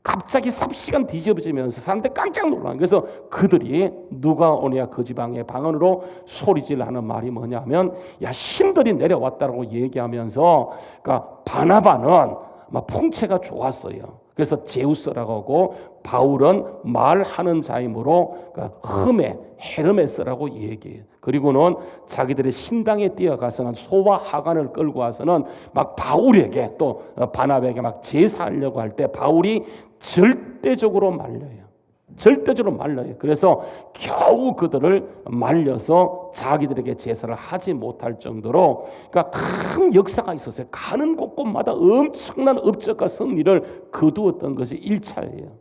갑자기 삽시간 뒤집어지면서 사람들 깜짝 놀라요. 그래서 그들이 누가 오냐 그 지방의 방언으로 소리질 하는 말이 뭐냐면 야 신들이 내려왔다고 얘기하면서 그러니까 바나바는 막 풍채가 좋았어요. 그래서 제우스라고 하고 바울은 말하는 자이므로 헤르메스라고 얘기해요. 그리고는 자기들의 신당에 뛰어가서는 소와 하관을 끌고 와서는 막 바울에게 또 바나바에게 막 제사하려고 할 때 바울이 절대적으로 말려요. 절대적으로 말려요. 그래서 겨우 그들을 말려서 자기들에게 제사를 하지 못할 정도로 그러니까 큰 역사가 있었어요. 가는 곳곳마다 엄청난 업적과 승리를 거두었던 것이 1차예요.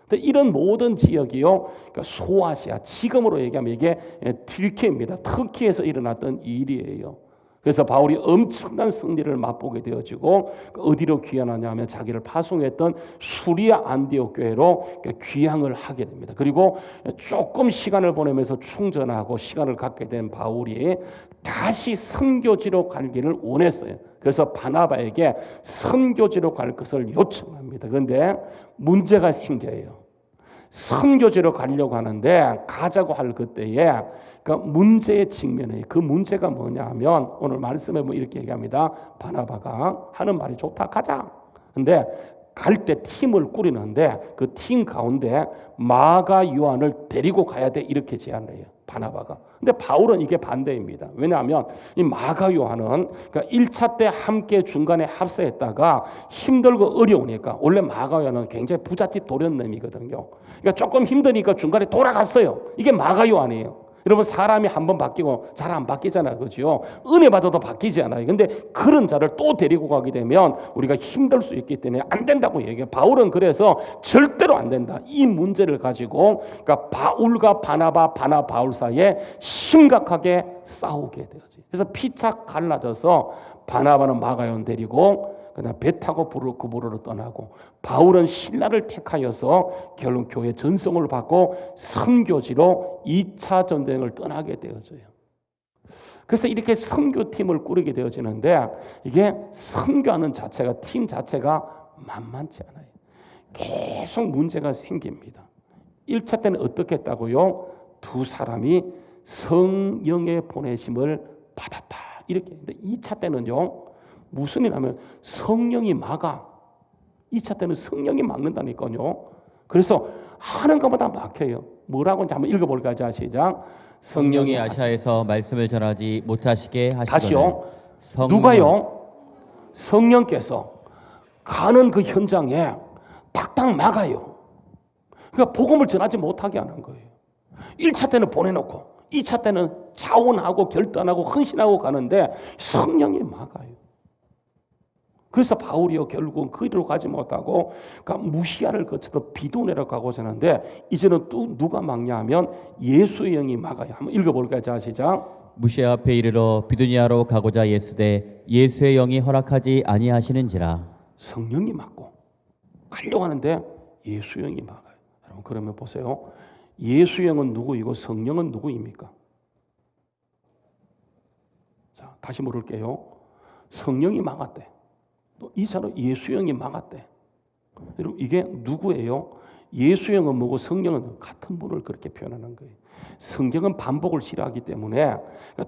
근데 이런 모든 지역이요, 그러니까 소아시아, 지금으로 얘기하면 이게 튀르키예입니다. 터키에서 일어났던 일이에요. 그래서 바울이 엄청난 승리를 맛보게 되어지고 어디로 귀환하냐 하면 자기를 파송했던 수리아 안디옥 교회로 귀향을 하게 됩니다. 그리고 조금 시간을 보내면서 충전하고 시간을 갖게 된 바울이 다시 선교지로 갈 길을 원했어요. 그래서 바나바에게 선교지로 갈 것을 요청합니다. 그런데 문제가 생겨요. 선교지로 가려고 하는데 가자고 할 그때에 그 문제에 직면해요. 그 문제가 뭐냐 하면 오늘 말씀에 뭐 이렇게 얘기합니다. 바나바가 하는 말이 좋다, 가자. 근데 갈 때 팀을 꾸리는데 그 팀 가운데 마가 요한을 데리고 가야 돼, 이렇게 제안을 해요, 바나바가. 근데 바울은 이게 반대입니다. 왜냐하면 이 마가 요한은 그러니까 1차 때 함께 중간에 합세했다가 힘들고 어려우니까, 원래 마가 요한은 굉장히 부잣집 도련님이거든요. 그러니까 조금 힘드니까 중간에 돌아갔어요. 이게 마가 요한이에요. 여러분, 사람이 한번 바뀌고 잘 안 바뀌잖아요, 그죠? 은혜 받아도 바뀌지 않아요. 근데 그런 자를 또 데리고 가게 되면 우리가 힘들 수 있기 때문에 안 된다고 얘기해요. 바울은 그래서 절대로 안 된다, 이 문제를 가지고 그러니까 바울과 바나바, 바울 사이에 심각하게 싸우게 되어지. 그래서 피차 갈라져서 바나바는 마가yon 데리고 그냥 배 타고 그보로로 떠나고, 바울은 신라를 택하여서 결국 교회 전성을 받고 선교지로 2차 전쟁을 떠나게 되어져요. 그래서 이렇게 선교팀을 꾸리게 되어지는데, 이게 선교하는 자체가, 팀 자체가 만만치 않아요. 계속 문제가 생깁니다. 1차 때는 어떻게 했다고요? 두 사람이 성령의 보내심을 받았다, 이렇게. 근데 2차 때는요, 무슨 일 하면 성령이 막아. 2차 때는 성령이 막는다니까요. 그래서 하는 것마다 막혀요. 뭐라고 이제 한번 읽어볼까요? 자, 시작. 성령이 아시아에서 말씀을 전하지 못하시게 하시거늘. 다시요. 누가요? 성령께서 가는 그 현장에 탁탁 막아요. 그러니까 복음을 전하지 못하게 하는 거예요. 1차 때는 보내놓고 2차 때는 자원하고 결단하고 헌신하고 가는데 성령이 막아요. 그래서 바울이요, 결국은 그 길로 가지 못하고 그러니까 무시아를 거쳐서 비도네로 가고자 하는데, 이제는 또 누가 막냐 하면 예수의 영이 막아요. 한번 읽어볼까요? 자, 시작. 무시아 앞에 이르러 비두니아로 가고자 예수되 예수의 영이 허락하지 아니하시는지라. 성령이 막고 가려고 하는데 예수의 영이 막아요. 여러분, 그러면 보세요. 예수의 영은 누구이고 성령은 누구입니까? 자, 다시 물을게요. 성령이 막았대. 또 이사로 예수의 영이 막았대. 여러분, 이게 누구예요? 예수의 영은 뭐고 성령은 같은 분을 그렇게 표현하는 거예요. 성경은 반복을 싫어하기 때문에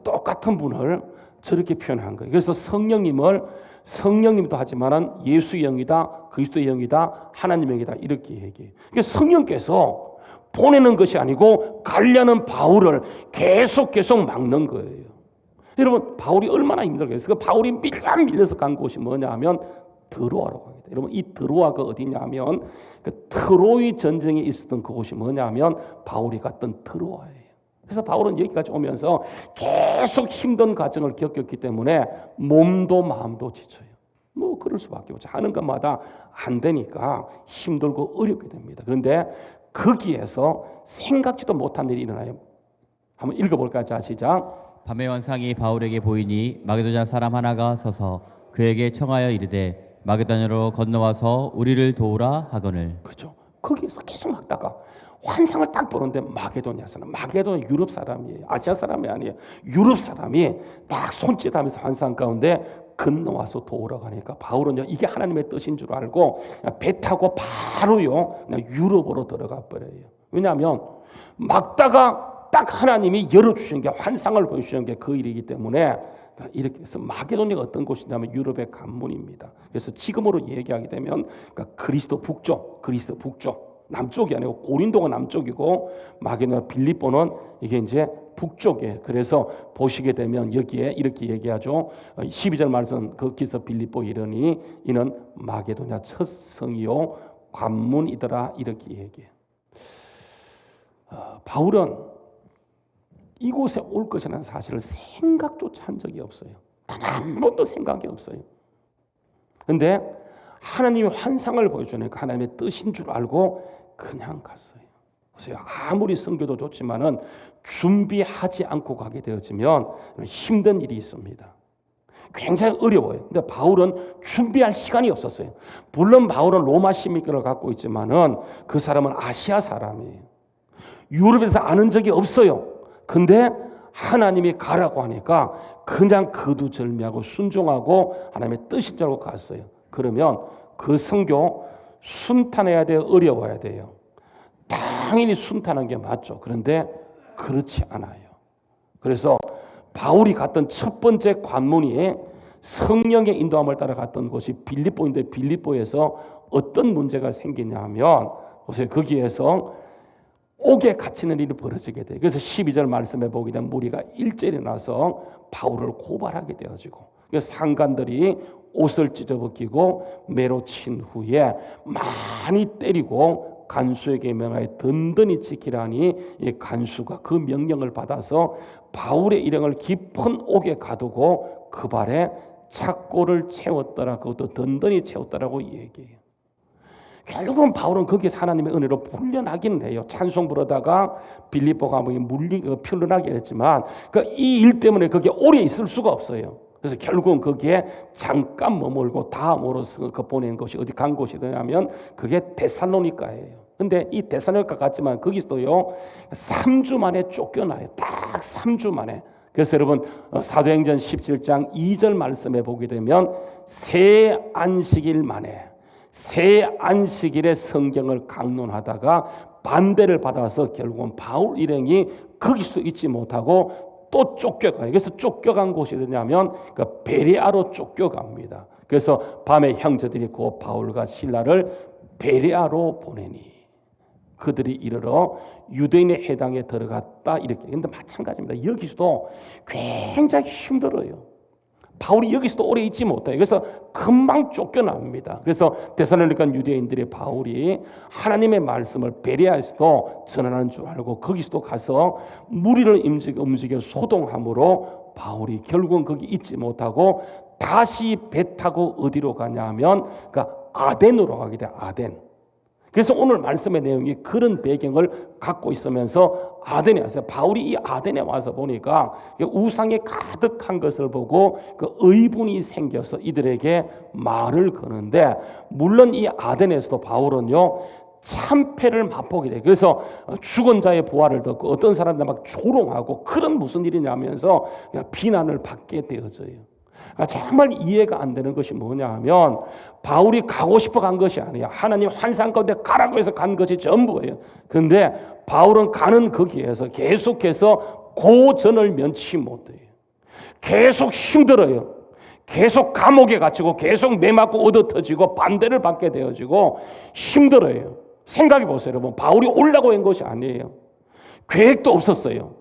똑같은 분을 저렇게 표현한 거예요. 그래서 성령님도 하지만은 예수의 영이다, 그리스도의 영이다, 하나님의 영이다, 이렇게 얘기해요. 그러니까 성령께서 보내는 것이 아니고 가려는 바울을 계속 막는 거예요. 여러분, 바울이 얼마나 힘들겠어요. 바울이 밀려서 간 곳이 뭐냐 하면 드로아로 가게 돼요. 여러분, 이 드로아가 어디냐 하면 그 트로이 전쟁에 있었던 그곳이 뭐냐 하면 바울이 갔던 드로아예요. 그래서 바울은 여기까지 오면서 계속 힘든 과정을 겪었기 때문에 몸도 마음도 지쳐요. 뭐 그럴 수밖에 없죠. 하는 것마다 안 되니까 힘들고 어렵게 됩니다. 그런데 거기에서 생각지도 못한 일이 일어나요. 한번 읽어볼까요? 자, 시작. 밤의 환상이 바울에게 보이니 마게도냐 사람 하나가 서서 그에게 청하여 이르되 마게도냐로 건너와서 우리를 도우라 하거늘. 그렇죠. 거기에서 계속 막다가 환상을 딱 보는데 마게도냐 사람, 마게도냐 유럽 사람이에요. 아시아 사람이 아니에요. 유럽 사람이 딱 손짓하면서 환상 가운데 건너와서 도우라고 하니까 바울은요, 이게 하나님의 뜻인 줄 알고 배 타고 바로요 그냥 유럽으로 들어가 버려요. 왜냐하면 막다가 딱 하나님이 열어주신 게, 환상을 보여주신 게 그 일이기 때문에 그러니까 이렇게 해서 마게도냐가 어떤 곳이냐면 유럽의 관문입니다. 그래서 지금으로 얘기하게 되면 그러니까 그리스 북쪽, 남쪽이 아니고 고린도가 남쪽이고 마게도냐 빌립보는 이게 이제 북쪽에. 그래서 보시게 되면 여기에 이렇게 얘기하죠. 12절 말씀 거기서 빌립보 이르니 이는 마게도냐 첫 성이요 관문이더라 이렇게 얘기해요. 바울은 이곳에 올 것이라는 사실을 생각조차 한 적이 없어요. 단 한 번도 생각이 없어요. 그런데 하나님의 환상을 보여주니까 하나님의 뜻인 줄 알고 그냥 갔어요. 보세요. 아무리 선교도 좋지만은 준비하지 않고 가게 되어지면 힘든 일이 있습니다. 굉장히 어려워요. 근데 바울은 준비할 시간이 없었어요. 물론 바울은 로마 시민권을 갖고 있지만은 그 사람은 아시아 사람이에요. 유럽에서 아는 적이 없어요. 근데 하나님이 가라고 하니까 그냥 거두절미하고 순종하고 하나님의 뜻인 줄 알고 갔어요. 그러면 그 선교 순탄해야 돼요? 어려워야 돼요? 당연히 순탄한 게 맞죠. 그런데 그렇지 않아요. 그래서 바울이 갔던 첫 번째 관문이 성령의 인도함을 따라 갔던 곳이 빌립보인데 빌립보에서 어떤 문제가 생기냐 하면 보세요. 거기에서 옥에 갇히는 일이 벌어지게 돼요. 그래서 12절 말씀에 보게 되면 무리가 일제히 나서 바울을 고발하게 되어지고 그래서 상관들이 옷을 찢어벗기고 매로 친 후에 많이 때리고 간수에게 명하여 든든히 지키라니 이 간수가 그 명령을 받아서 바울의 일행을 깊은 옥에 가두고 그 발에 착고를 채웠더라. 그것도 든든히 채웠더라고 얘기해요. 결국은 바울은 거기서 하나님의 은혜로 풀려나기는 해요. 찬송 부르다가 빌립보가 풀려나게 했지만 이 일 때문에 거기에 오래 있을 수가 없어요. 그래서 결국은 거기에 잠깐 머물고 다음으로 보낸 곳이 어디 간 곳이 되냐면 그게 데살로니가예요. 근데 이 데살로니가 같지만 거기서도요 3주 만에 쫓겨나요. 딱 3주 만에. 그래서 여러분 사도행전 17장 2절 말씀에 보게 되면 새 안식일 만에 새 안식일에 성경을 강론하다가 반대를 받아서 결국은 바울 일행이 거기서도 있지 못하고 또 쫓겨가요. 그래서 쫓겨간 곳이 어디냐면 베레아로 쫓겨갑니다. 그래서 밤에 형제들이 그 바울과 실라를 베레아로 보내니 그들이 이르러 유대인의 회당에 들어갔다 이렇게. 그런데 마찬가지입니다. 여기서도 굉장히 힘들어요. 바울이 여기서도 오래 있지 못해요. 그래서 금방 쫓겨납니다. 그래서 데살로니가 유대인들의 바울이 하나님의 말씀을 베레아에서도 전하는 줄 알고 거기서도 가서 무리를 움직여 소동함으로 바울이 결국은 거기 있지 못하고 다시 배 타고 어디로 가냐 하면 아덴으로 가게 돼요. 아덴. 그래서 오늘 말씀의 내용이 그런 배경을 갖고 있으면서 아덴에 와서 바울이 이 아덴에 와서 보니까 우상에 가득한 것을 보고 의분이 생겨서 이들에게 말을 거는데 물론 이 아덴에서도 바울은요 참패를 맛보게 돼요. 그래서 죽은 자의 부활을 듣고 어떤 사람들 막 조롱하고 그런 무슨 일이냐면서 비난을 받게 되어져요. 정말 이해가 안 되는 것이 뭐냐 하면 바울이 가고 싶어 간 것이 아니에요. 하나님 환상 가운데 가라고 해서 간 것이 전부예요. 그런데 바울은 가는 거기에서 계속해서 고전을 면치 못해요. 계속 힘들어요. 계속 감옥에 갇히고 계속 매맞고 얻어터지고 반대를 받게 되어지고 힘들어요. 생각해 보세요. 여러분 바울이 오려고 한 것이 아니에요. 계획도 없었어요.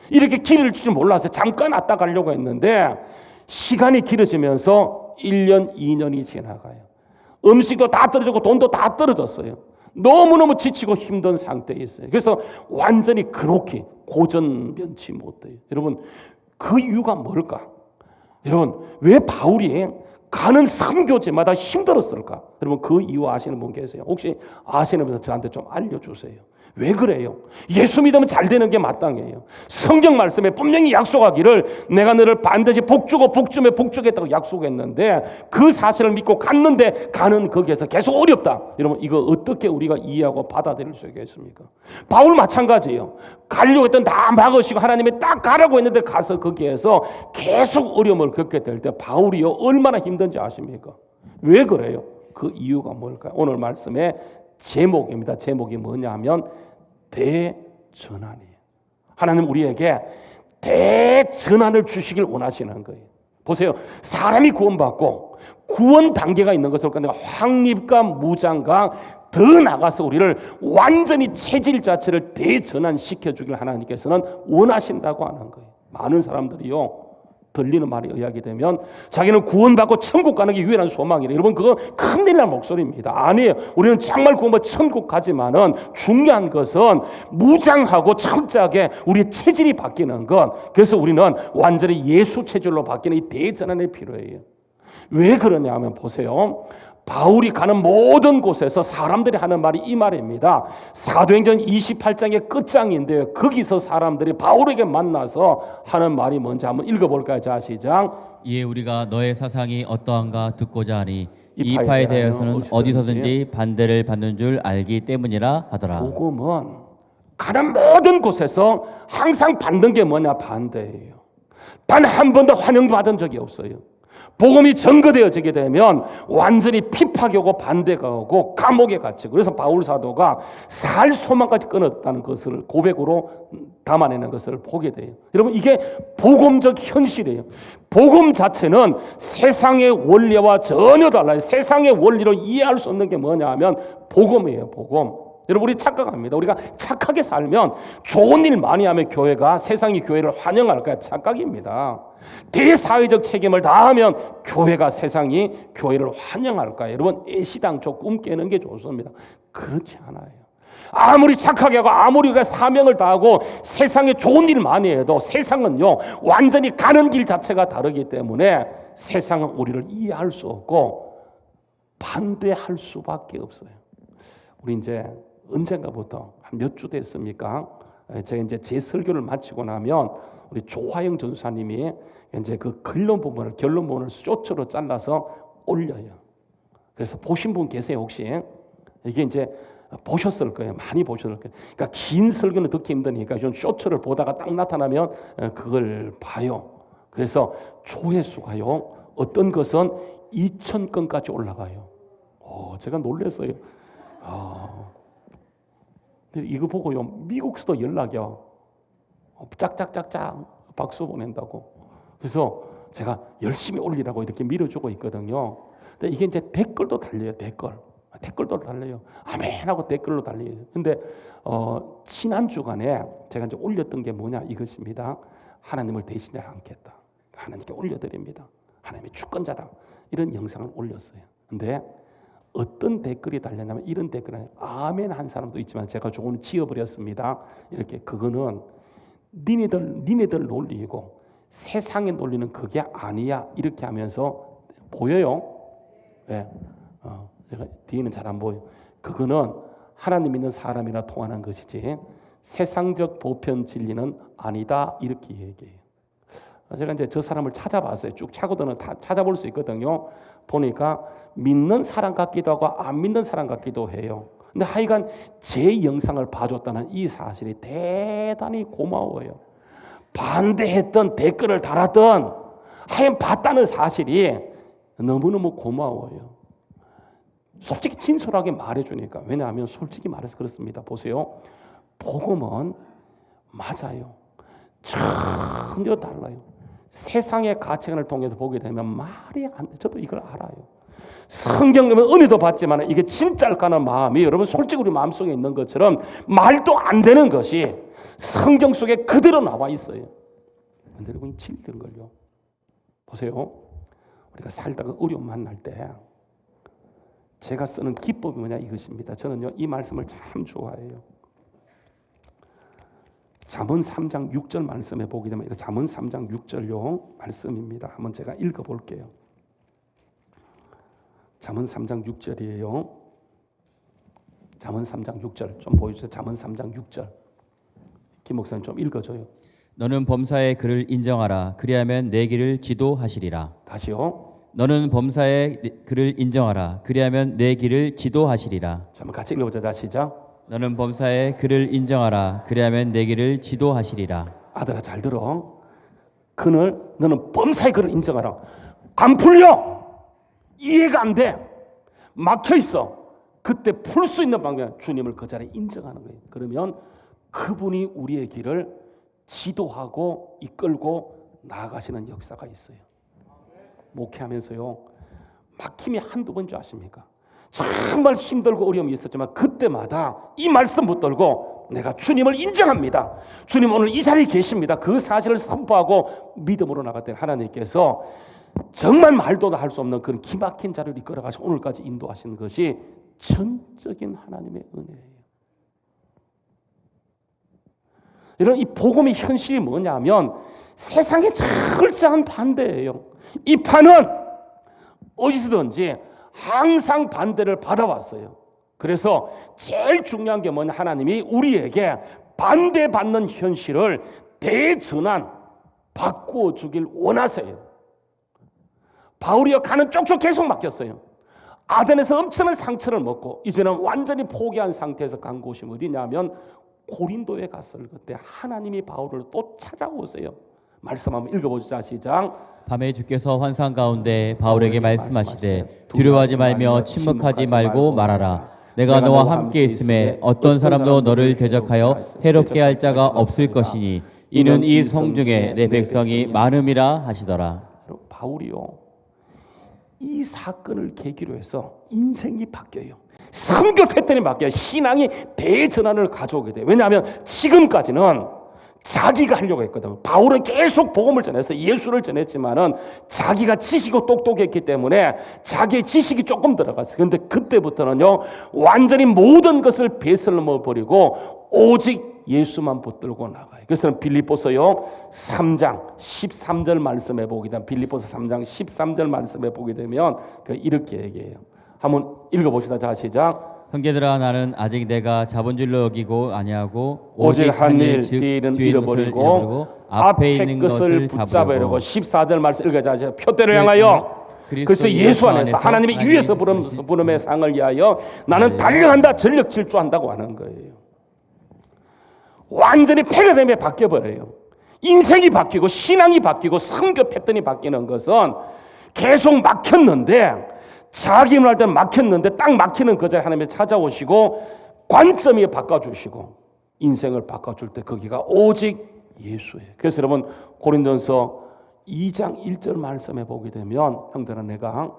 이렇게 길을 줄 몰라서 잠깐 왔다 가려고 했는데 시간이 길어지면서 1년, 2년이 지나가요. 음식도 다 떨어지고 돈도 다 떨어졌어요. 너무너무 지치고 힘든 상태에 있어요. 그래서 완전히 그렇게 고전 면치 못해요. 여러분 그 이유가 뭘까? 여러분 왜 바울이 가는 선교지마다 힘들었을까? 여러분 그 이유 아시는 분 계세요? 혹시 아시는 분들 저한테 좀 알려주세요. 왜 그래요? 예수 믿으면 잘 되는 게 마땅해요. 성경 말씀에 분명히 약속하기를 내가 너를 반드시 복주고 복주며 복주겠다고 약속했는데 그 사실을 믿고 갔는데 가는 거기에서 계속 어렵다. 여러분 이거 어떻게 우리가 이해하고 받아들일 수 있겠습니까? 바울 마찬가지예요. 가려고 했던 다 막으시고 하나님이 딱 가라고 했는데 가서 거기에서 계속 어려움을 겪게 될 때 바울이요 얼마나 힘든지 아십니까? 왜 그래요? 그 이유가 뭘까요? 오늘 말씀의 제목입니다. 제목이 뭐냐 하면 대전환이에요. 하나님 우리에게 대전환을 주시길 원하시는 거예요. 보세요. 사람이 구원받고 구원 단계가 있는 것을 내가 확립과 무장과 더 나가서 우리를 완전히 체질 자체를 대전환시켜 주길 하나님께서는 원하신다고 하는 거예요. 많은 사람들이요, 들리는 말에 의하게 되면 자기는 구원받고 천국 가는 게 유일한 소망이래. 여러분, 그거 큰일날 목소리입니다. 아니에요. 우리는 정말 구원받고 천국 가지만은 중요한 것은 무장하고 철저하게 우리의 체질이 바뀌는 것. 그래서 우리는 완전히 예수 체질로 바뀌는 이 대전환이 필요해요. 왜 그러냐 하면 보세요. 바울이 가는 모든 곳에서 사람들이 하는 말이 이 말입니다. 사도행전 28장의 끝장인데요. 거기서 사람들이 바울에게 만나서 하는 말이 뭔지 한번 읽어볼까요? 자, 시작. 이에 우리가 너의 사상이 어떠한가 듣고자 하니 이 이 파에 파에 대하여는 대해서는 어디서든지 반대를 받는 줄 알기 때문이라 하더라. 복음은 가는 모든 곳에서 항상 받는 게 뭐냐? 반대예요. 단 한 번도 환영받은 적이 없어요. 복음이 전거되어지게 되면 완전히 핍박이 오고 반대가 오고 감옥에 갇히고, 그래서 바울 사도가 살 소망까지 끊었다는 것을 고백으로 담아내는 것을 보게 돼요. 여러분, 이게 복음적 현실이에요. 복음 자체는 세상의 원리와 전혀 달라요. 세상의 원리로 이해할 수 없는 게 뭐냐 하면 복음이에요. 복음. 여러분, 우리 착각합니다. 우리가 착하게 살면, 좋은 일 많이 하면 교회가, 세상이 교회를 환영할까요? 착각입니다. 대사회적 책임을 다하면 교회가, 세상이 교회를 환영할까요? 여러분, 애시당초 꿈 깨는 게 좋습니다. 그렇지 않아요. 아무리 착하게 하고 아무리 우리가 사명을 다하고 세상에 좋은 일 많이 해도 세상은요, 완전히 가는 길 자체가 다르기 때문에 세상은 우리를 이해할 수 없고 반대할 수밖에 없어요. 우리 이제 언젠가부터 한 몇 주 됐습니까? 제가 이제 제 설교를 마치고 나면 우리 조화영 전사님이 이제 그 결론 부분을 쇼츠로 잘라서 올려요. 그래서 보신 분 계세요, 혹시? 이게 이제 보셨을 거예요. 많이 보셨을 거예요. 그러니까 긴 설교는 듣기 힘드니까 좀 쇼츠를 보다가 딱 나타나면 그걸 봐요. 그래서 조회수가요, 어떤 것은 2,000건까지 올라가요. 제가 놀랐어요. 근데 이거 보고요, 미국에서도 연락이 와. 짝짝짝짝 박수 보낸다고. 그래서 제가 열심히 올리라고 이렇게 밀어주고 있거든요. 근데 이게 이제 댓글도 달려요. 댓글도 달려요. 아멘 하고 댓글로 달려요. 근데 지난 주간에 제가 이제 올렸던 게 뭐냐 이것입니다. 하나님을 대신하지 않겠다. 하나님께 올려드립니다. 하나님의 주권자다. 이런 영상을 올렸어요. 근데 어떤 댓글이 달렸냐면 이런 댓글은 아멘 한 사람도 있지만 제가 조금 지어버렸습니다. 이렇게 그거는 니네들 논리이고 세상의 논리는 그게 아니야. 이렇게 하면서 보여요? 네. 제가 뒤에는 잘 안 보여. 그거는 하나님 믿는 사람이나 통하는 것이지 세상적 보편 진리는 아니다. 이렇게 얘기해요. 제가 이제 저 사람을 찾아봤어요. 쭉 차고도는 다 찾아볼 수 있거든요. 보니까 믿는 사람 같기도 하고 안 믿는 사람 같기도 해요. 근데 하여간 제 영상을 봐줬다는 이 사실이 대단히 고마워요. 반대했던 댓글을 달았던 하여간 봤다는 사실이 너무너무 고마워요. 솔직히 진솔하게 말해주니까. 왜냐하면 솔직히 말해서 그렇습니다. 보세요. 복음은 맞아요. 전혀 달라요. 세상의 가치관을 통해서 보게 되면 말이 안 돼. 저도 이걸 알아요. 성경은 은혜도 받지만 이게 진짜일까는 마음이 여러분 솔직히 우리 마음속에 있는 것처럼 말도 안 되는 것이 성경 속에 그대로 나와 있어요. 근데 여러분 진리인 걸요. 보세요. 우리가 살다가 어려움 만날 때 제가 쓰는 기법이 뭐냐 이것입니다. 저는요 이 말씀을 참 좋아해요. 잠언 3장 6절 말씀에 보게 되면 잠언 3장 6절요 말씀입니다. 한번 제가 읽어볼게요. 잠언 3장 6절이에요. 잠언 3장 6절 좀 보여주세요. 잠언 3장 6절 김 목사님 좀 읽어줘요. 너는 범사의 그를 인정하라. 그리하면 내 길을 지도하시리라. 다시요. 너는 범사의 그를 인정하라. 그리하면 내 길을 지도하시리라. 한번 같이 읽어보자. 다 시작. 너는 범사의 그를 인정하라. 그리하면 내 길을 지도하시리라. 아들아 잘 들어. 너는 범사의 그를 인정하라. 안 풀려. 이해가 안 돼. 막혀 있어. 그때 풀 수 있는 방법은 주님을 그 자리에 인정하는 거예요. 그러면 그분이 우리의 길을 지도하고 이끌고 나아가시는 역사가 있어요. 목회하면서요 막힘이 한두 번인 줄 아십니까? 정말 힘들고 어려움이 있었지만 그때마다 이 말씀 붙들고 내가 주님을 인정합니다. 주님 오늘 이 자리에 계십니다. 그 사실을 선포하고 믿음으로 나갔더니 하나님께서 정말 말도 할 수 없는 그런 기막힌 자리를 이끌어가서 오늘까지 인도하시는 것이 전적인 하나님의 은혜예요. 이런 이 복음의 현실이 뭐냐면 세상의 철저한 반대예요. 이 판은 어디서든지 항상 반대를 받아왔어요. 그래서 제일 중요한 게 뭐냐, 하나님이 우리에게 반대받는 현실을 대전환 바꾸어 주길 원하세요. 바울이요 가는 쪽쪽 계속 맡겼어요. 아덴에서 엄청난 상처를 먹고 이제는 완전히 포기한 상태에서 간 곳이 어디냐면 고린도에 갔을 그때 하나님이 바울을 또 찾아오세요. 말씀 한번 읽어보자. 시작. 밤에 주께서 환상 가운데 바울에게 말씀하시되 두려워하지 말며 침묵하지 말고 말하라. 내가 너와 함께 있음에 어떤 사람도 너를 대적하여 해롭게 할 자가 없을 것이니 이는 이 성 중에 내 백성이 많음이라 하시더라. 바울이요 이 사건을 계기로 해서 인생이 바뀌어요. 선교 패턴이 바뀌어요. 신앙이 대전환을 가져오게 돼요. 왜냐하면 지금까지는 자기가 하려고 했거든. 바울은 계속 복음을 전했어. 예수를 전했지만은 자기가 지식이 똑똑했기 때문에 자기의 지식이 조금 들어갔어요. 그런데 그때부터는요 완전히 모든 것을 배설머 버리고 오직 예수만 붙들고 나가요. 그래서 빌립보서요 3장 13절 말씀해 보게 되면 빌립보서 3장 13절 말씀해 보게 되면 이렇게 얘기해요. 한번 읽어봅시다. 자 시작. 형제들아 나는 아직 내가 잡은 줄로 여기고 아니하고 오직 한 일 뒤는 잃어버리고 앞에 있는 것을 붙잡으려고 14절 말씀 읽어자. 표대를 향하여 그래서 예수 안에서 하나님의 위에서 부름의 상을 위하여 나는 달려간다 전력 질주한다고 하는 거예요. 완전히 폐가 되면 바뀌어버려요. 인생이 바뀌고 신앙이 바뀌고 선교 패턴이 바뀌는 것은 계속 막혔는데 자기 문할 때는 막혔는데 딱 막히는 그 자리에 하나님이 찾아오시고 관점이 바꿔주시고 인생을 바꿔줄 때 거기가 오직 예수예요. 그래서 여러분 고린도전서 2장 1절 말씀해 보게 되면 형들아 내가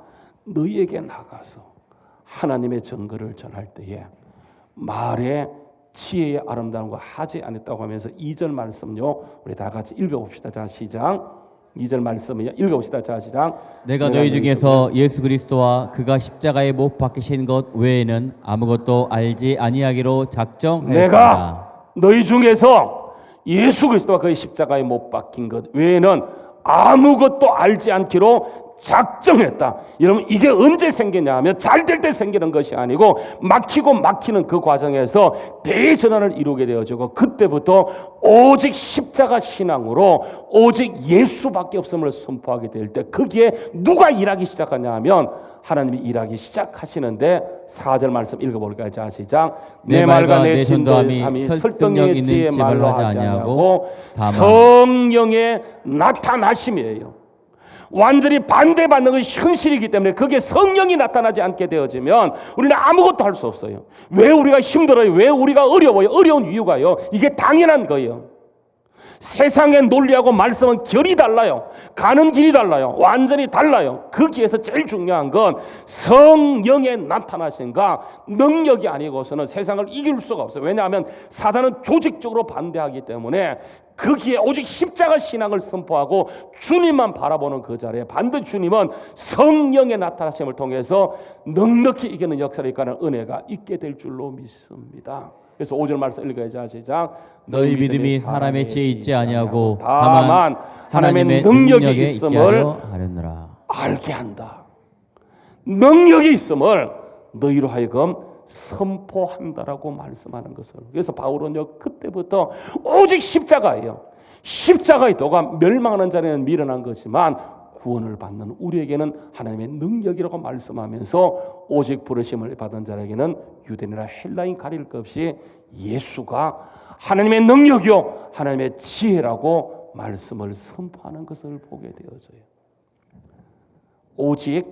너희에게 나가서 하나님의 증거를 전할 때에 말에 지혜의 아름다운 거 하지 않았다고 하면서 2절 말씀요 우리 다 같이 읽어봅시다. 자 시작. 2절 말씀을 읽어봅시다. 자 시작. 내가 너희 중에서 예수 그리스도와 그가 십자가에 못 박히신 것 외에는 아무것도 알지 아니하기로 작정하였습니다. 내가 너희 중에서 예수 그리스도와 그의 십자가에 못 박힌 것 외에는 아무것도 알지 않기로 작정했다. 여러분 이게 언제 생기냐 하면 잘 될 때 생기는 것이 아니고 막히고 막히는 그 과정에서 대전환을 이루게 되어지고 그때부터 오직 십자가 신앙으로 오직 예수밖에 없음을 선포하게 될 때 거기에 누가 일하기 시작하냐 하면 하나님이 일하기 시작하시는데 4절 말씀 읽어볼까요? 자 시작. 내 말과 내 전도함이 설득력 있는 말로 하지 아니하고 성령의 나타나심이에요. 완전히 반대받는 것이 현실이기 때문에 그게 성령이 나타나지 않게 되어지면 우리는 아무것도 할 수 없어요. 왜 우리가 힘들어요? 왜 우리가 어려워요? 어려운 이유가요 이게 당연한 거예요. 세상의 논리하고 말씀은 결이 달라요. 가는 길이 달라요. 완전히 달라요. 거기에서 제일 중요한 건 성령의 나타나심과 능력이 아니고서는 세상을 이길 수가 없어요. 왜냐하면 사단은 조직적으로 반대하기 때문에 거기에 오직 십자가 신앙을 선포하고 주님만 바라보는 그 자리에 반드시 주님은 성령의 나타나심을 통해서 넉넉히 이기는 역사를 이끌어가는 은혜가 있게 될 줄로 믿습니다. 그래서 5절 말씀 읽어야죠. 시작. 너희 믿음이 사람의 지혜에 있지 아니하고 다만 하나님의 능력이 있음을 하려느라. 알게 한다. 능력이 있음을 너희로 하여금 선포한다라고 말씀하는 것을. 그래서 바울은요 그때부터 오직 십자가예요. 십자가의 도가 멸망하는 자리는 미련한 것이지만 구원을 받는 우리에게는 하나님의 능력이라고 말씀하면서 오직 부르심을 받은 자에게는 유대인이나 헬라인 가릴 것 없이 예수가 하나님의 능력이요 하나님의 지혜라고 말씀을 선포하는 것을 보게 되어져요. 오직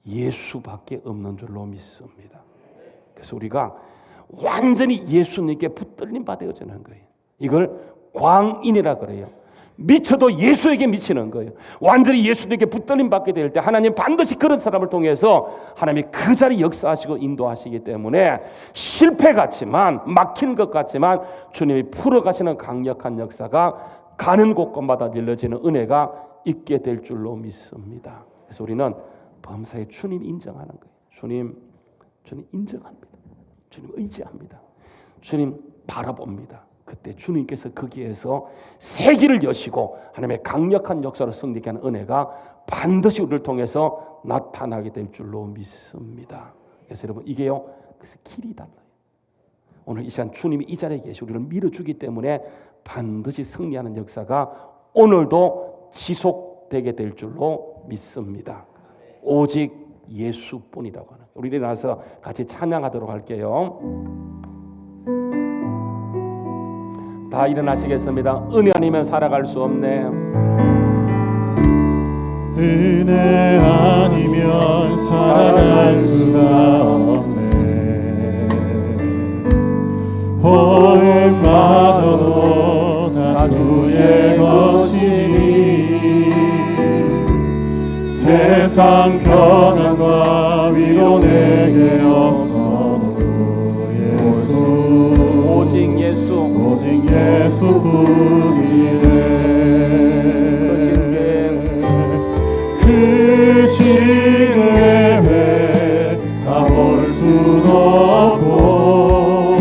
예수밖에 없는 줄로 믿습니다. 그래서 우리가 완전히 예수님께 붙들림 받아지는 거예요. 이걸 광인이라 그래요. 미쳐도 예수에게 미치는 거예요. 완전히 예수님께 붙들림 받게 될 때 하나님 반드시 그런 사람을 통해서 하나님이 그 자리 역사하시고 인도하시기 때문에 실패 같지만, 막힌 것 같지만 주님이 풀어가시는 강력한 역사가 가는 곳곳마다 늘려지는 은혜가 있게 될 줄로 믿습니다. 그래서 우리는 범사에 주님 인정하는 거예요. 주님 인정합니다. 주님 의지합니다. 주님 바라봅니다. 그때 주님께서 거기에서 새 길을 여시고 하나님의 강력한 역사로 승리케 하는 은혜가 반드시 우리를 통해서 나타나게 될 줄로 믿습니다. 그래서 여러분, 이게요, 그래서 길이 달라요. 오늘 이 시간 주님이 이 자리에 계시 우리를 밀어주기 때문에 반드시 승리하는 역사가 오늘도 지속되게 될 줄로 믿습니다. 오직 예수뿐이라고 하는, 우리 일어나서 같이 찬양하도록 할게요. 다 일어나시겠습니다. 은혜 아니면 살아갈 수 없네. 은혜 아니면 살아갈 수가 없네. 호흡마저도 다 주의 것이니 세상 평안과 위로 내게 없어도 예수, 오직 예수, 오직 예수뿐이네. 그 시계에 다 볼 수도 없고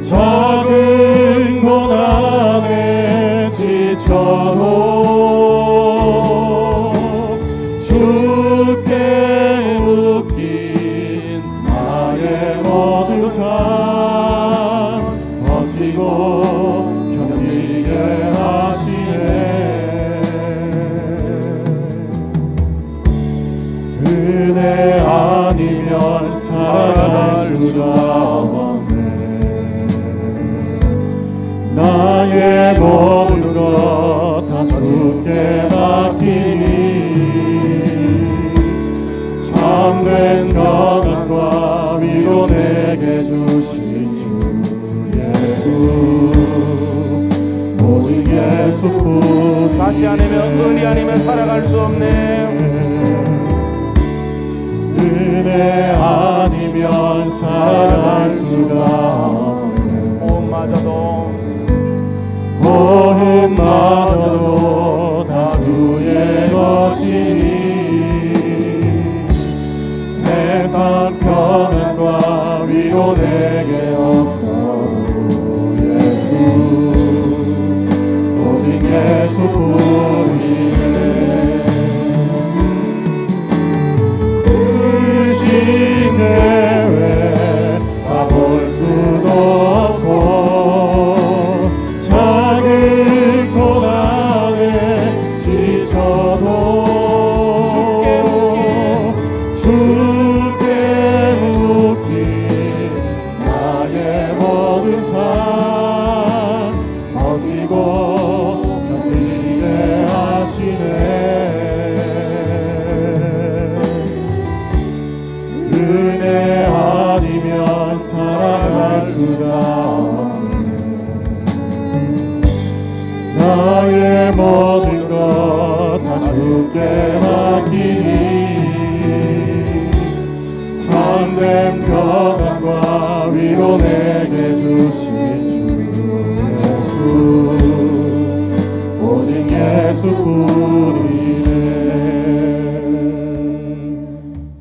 작은 고난에 지쳐도 주께 묶인 나의 모든 삶 버티고 견디게 하시네. 은혜 아니면 살아갈 수가 없네. 나의 모든 것 다 주께 맡기니 참된 평안과 위로 내게 주신 주 예수, 오직 예수뿐. 다시 아니면 은혜 아니면 살아갈 수 없네. 은혜 아니면 살아갈 수가 없네. 호흡마저도 다 주의 것이니 세상 평안과 위로 내게 없어도 예수, 오직 예수뿐이네. 내외 다 볼 수도 없고 작은 고난에 지쳐도 주께 묶인 나의 모든 삶 버티고 견디게 하시네. 은혜 아니면 살아갈 수가 없네. 나의 모든 것 다 주께 맡기니 참된 평안과 위로 내게 주신 주 예수, 오직 예수뿐이네.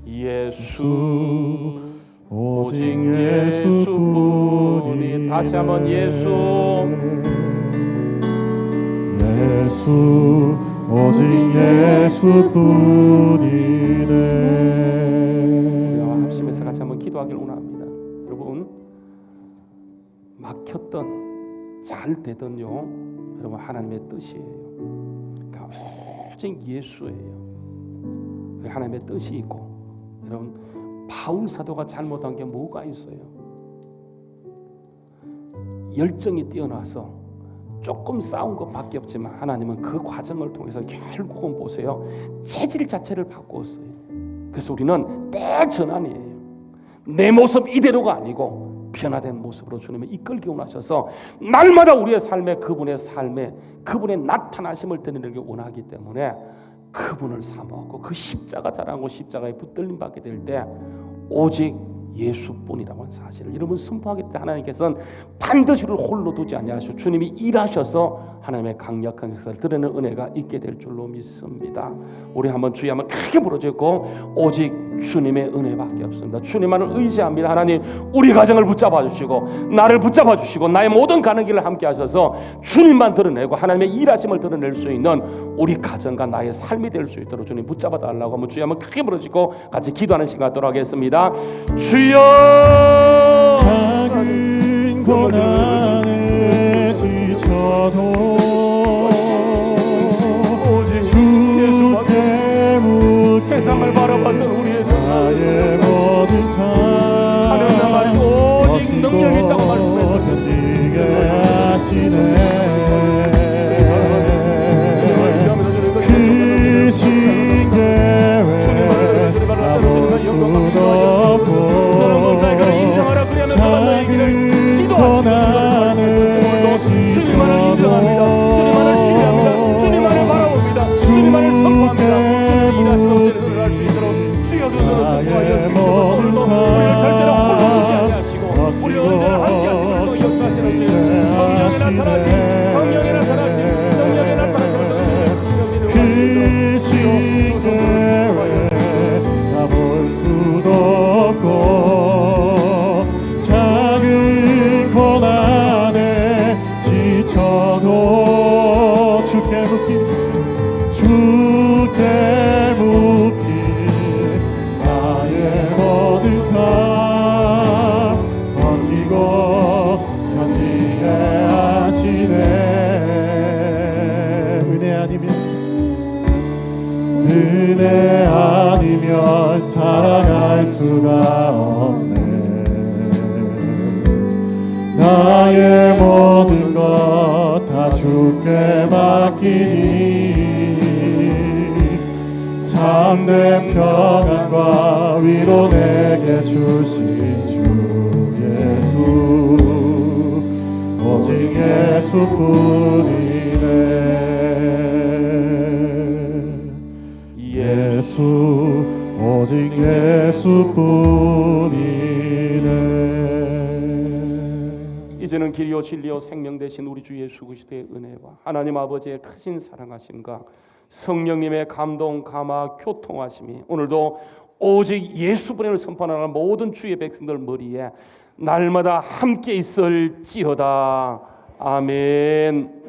예수, 오직 예수뿐이. 다시 한번 예수, 예수, 오직 예수뿐이네. 합심해서 같이 한번 기도하기를 원합니다. 여러분, 막혔던 잘 되던요, 여러분 하나님의 뜻이에요. 그러니까 오직 예수예요. 하나님의 뜻이 있고, 여러분 바울 사도가 잘못한 게 뭐가 있어요? 열정이 뛰어나서 조금 싸운 것밖에 없지만 하나님은 그 과정을 통해서 결국은 보세요, 체질 자체를 바꾸었어요. 그래서 우리는 대전환이에요. 내 모습 이대로가 아니고 변화된 모습으로 주님이 이끌기 원하셔서 날마다 우리의 삶에 그분의 나타나심을 드러내기 원하기 때문에 그분을 사모하고 그 십자가 자랑하고 십자가에 붙들림 받게 될 때 오직 예수뿐이라고 하는 사실을 여러분 선포하기 때문에 하나님께서는 반드시 우리를 홀로 두지 아니하시고 주님이 일하셔서 하나님의 강력한 역사를 드러내는 은혜가 있게 될 줄로 믿습니다. 우리 한번 주여 한번 크게 부르짖고 오직 주님의 은혜밖에 없습니다. 주님만을 의지합니다. 하나님 우리 가정을 붙잡아 주시고 나를 붙잡아 주시고 나의 모든 가는 길을 함께 하셔서 주님만 드러내고 하나님의 일하심을 드러낼 수 있는 우리 가정과 나의 삶이 될 수 있도록 주님 붙잡아 달라고 한번 주여 한번 크게 부르짖고 같이 기도하는 시간 갖도록 하겠습니다. 주여 작은 고난에 지쳐도 오직 주 때문에 세상을 바라봤던 우리의 나의 모든 삶 하나님의 말이 오직 능력이 있다고 말씀했습니다. 견디게 하시네 그 신계획 나볼 수도 없고 주님만을 인정합니다. 주님만을 신뢰합니다. 주님만을 바라봅니다. 주님만을 선포합니다. 주님의 일하시는 것들을 드러날 수 있도록 주여 그 손을 선포하여 주시옵소서. 오늘도 우리를 절대로 홀로 두지 아니하시고 우리를 언제나 함께 하시고 역사하시는 주 성령의 나타나심 능력에 나타나시는 그 신계획 나볼 수도 없고 작은 고난에 지쳐도 주께 묶인 나의 모든 삶 버티고 견디게 하시네 은혜 아니면 살아갈 수가 없네 나의 모든 것 다 주께 맡기니 참된 평안과 위로 내게 주신 주 예수 오직 예수뿐이네 예수 오직 예수뿐이네 이제는 길이요 진리요 생명 되신 우리 주 예수 그리스도의 은혜와 하나님 아버지의 크신 사랑하심과 성령님의 감동 감화 교통하심이 오늘도 오직 예수분을 선포하는 모든 주의 백성들 머리에 날마다 함께 있을지어다. 아멘.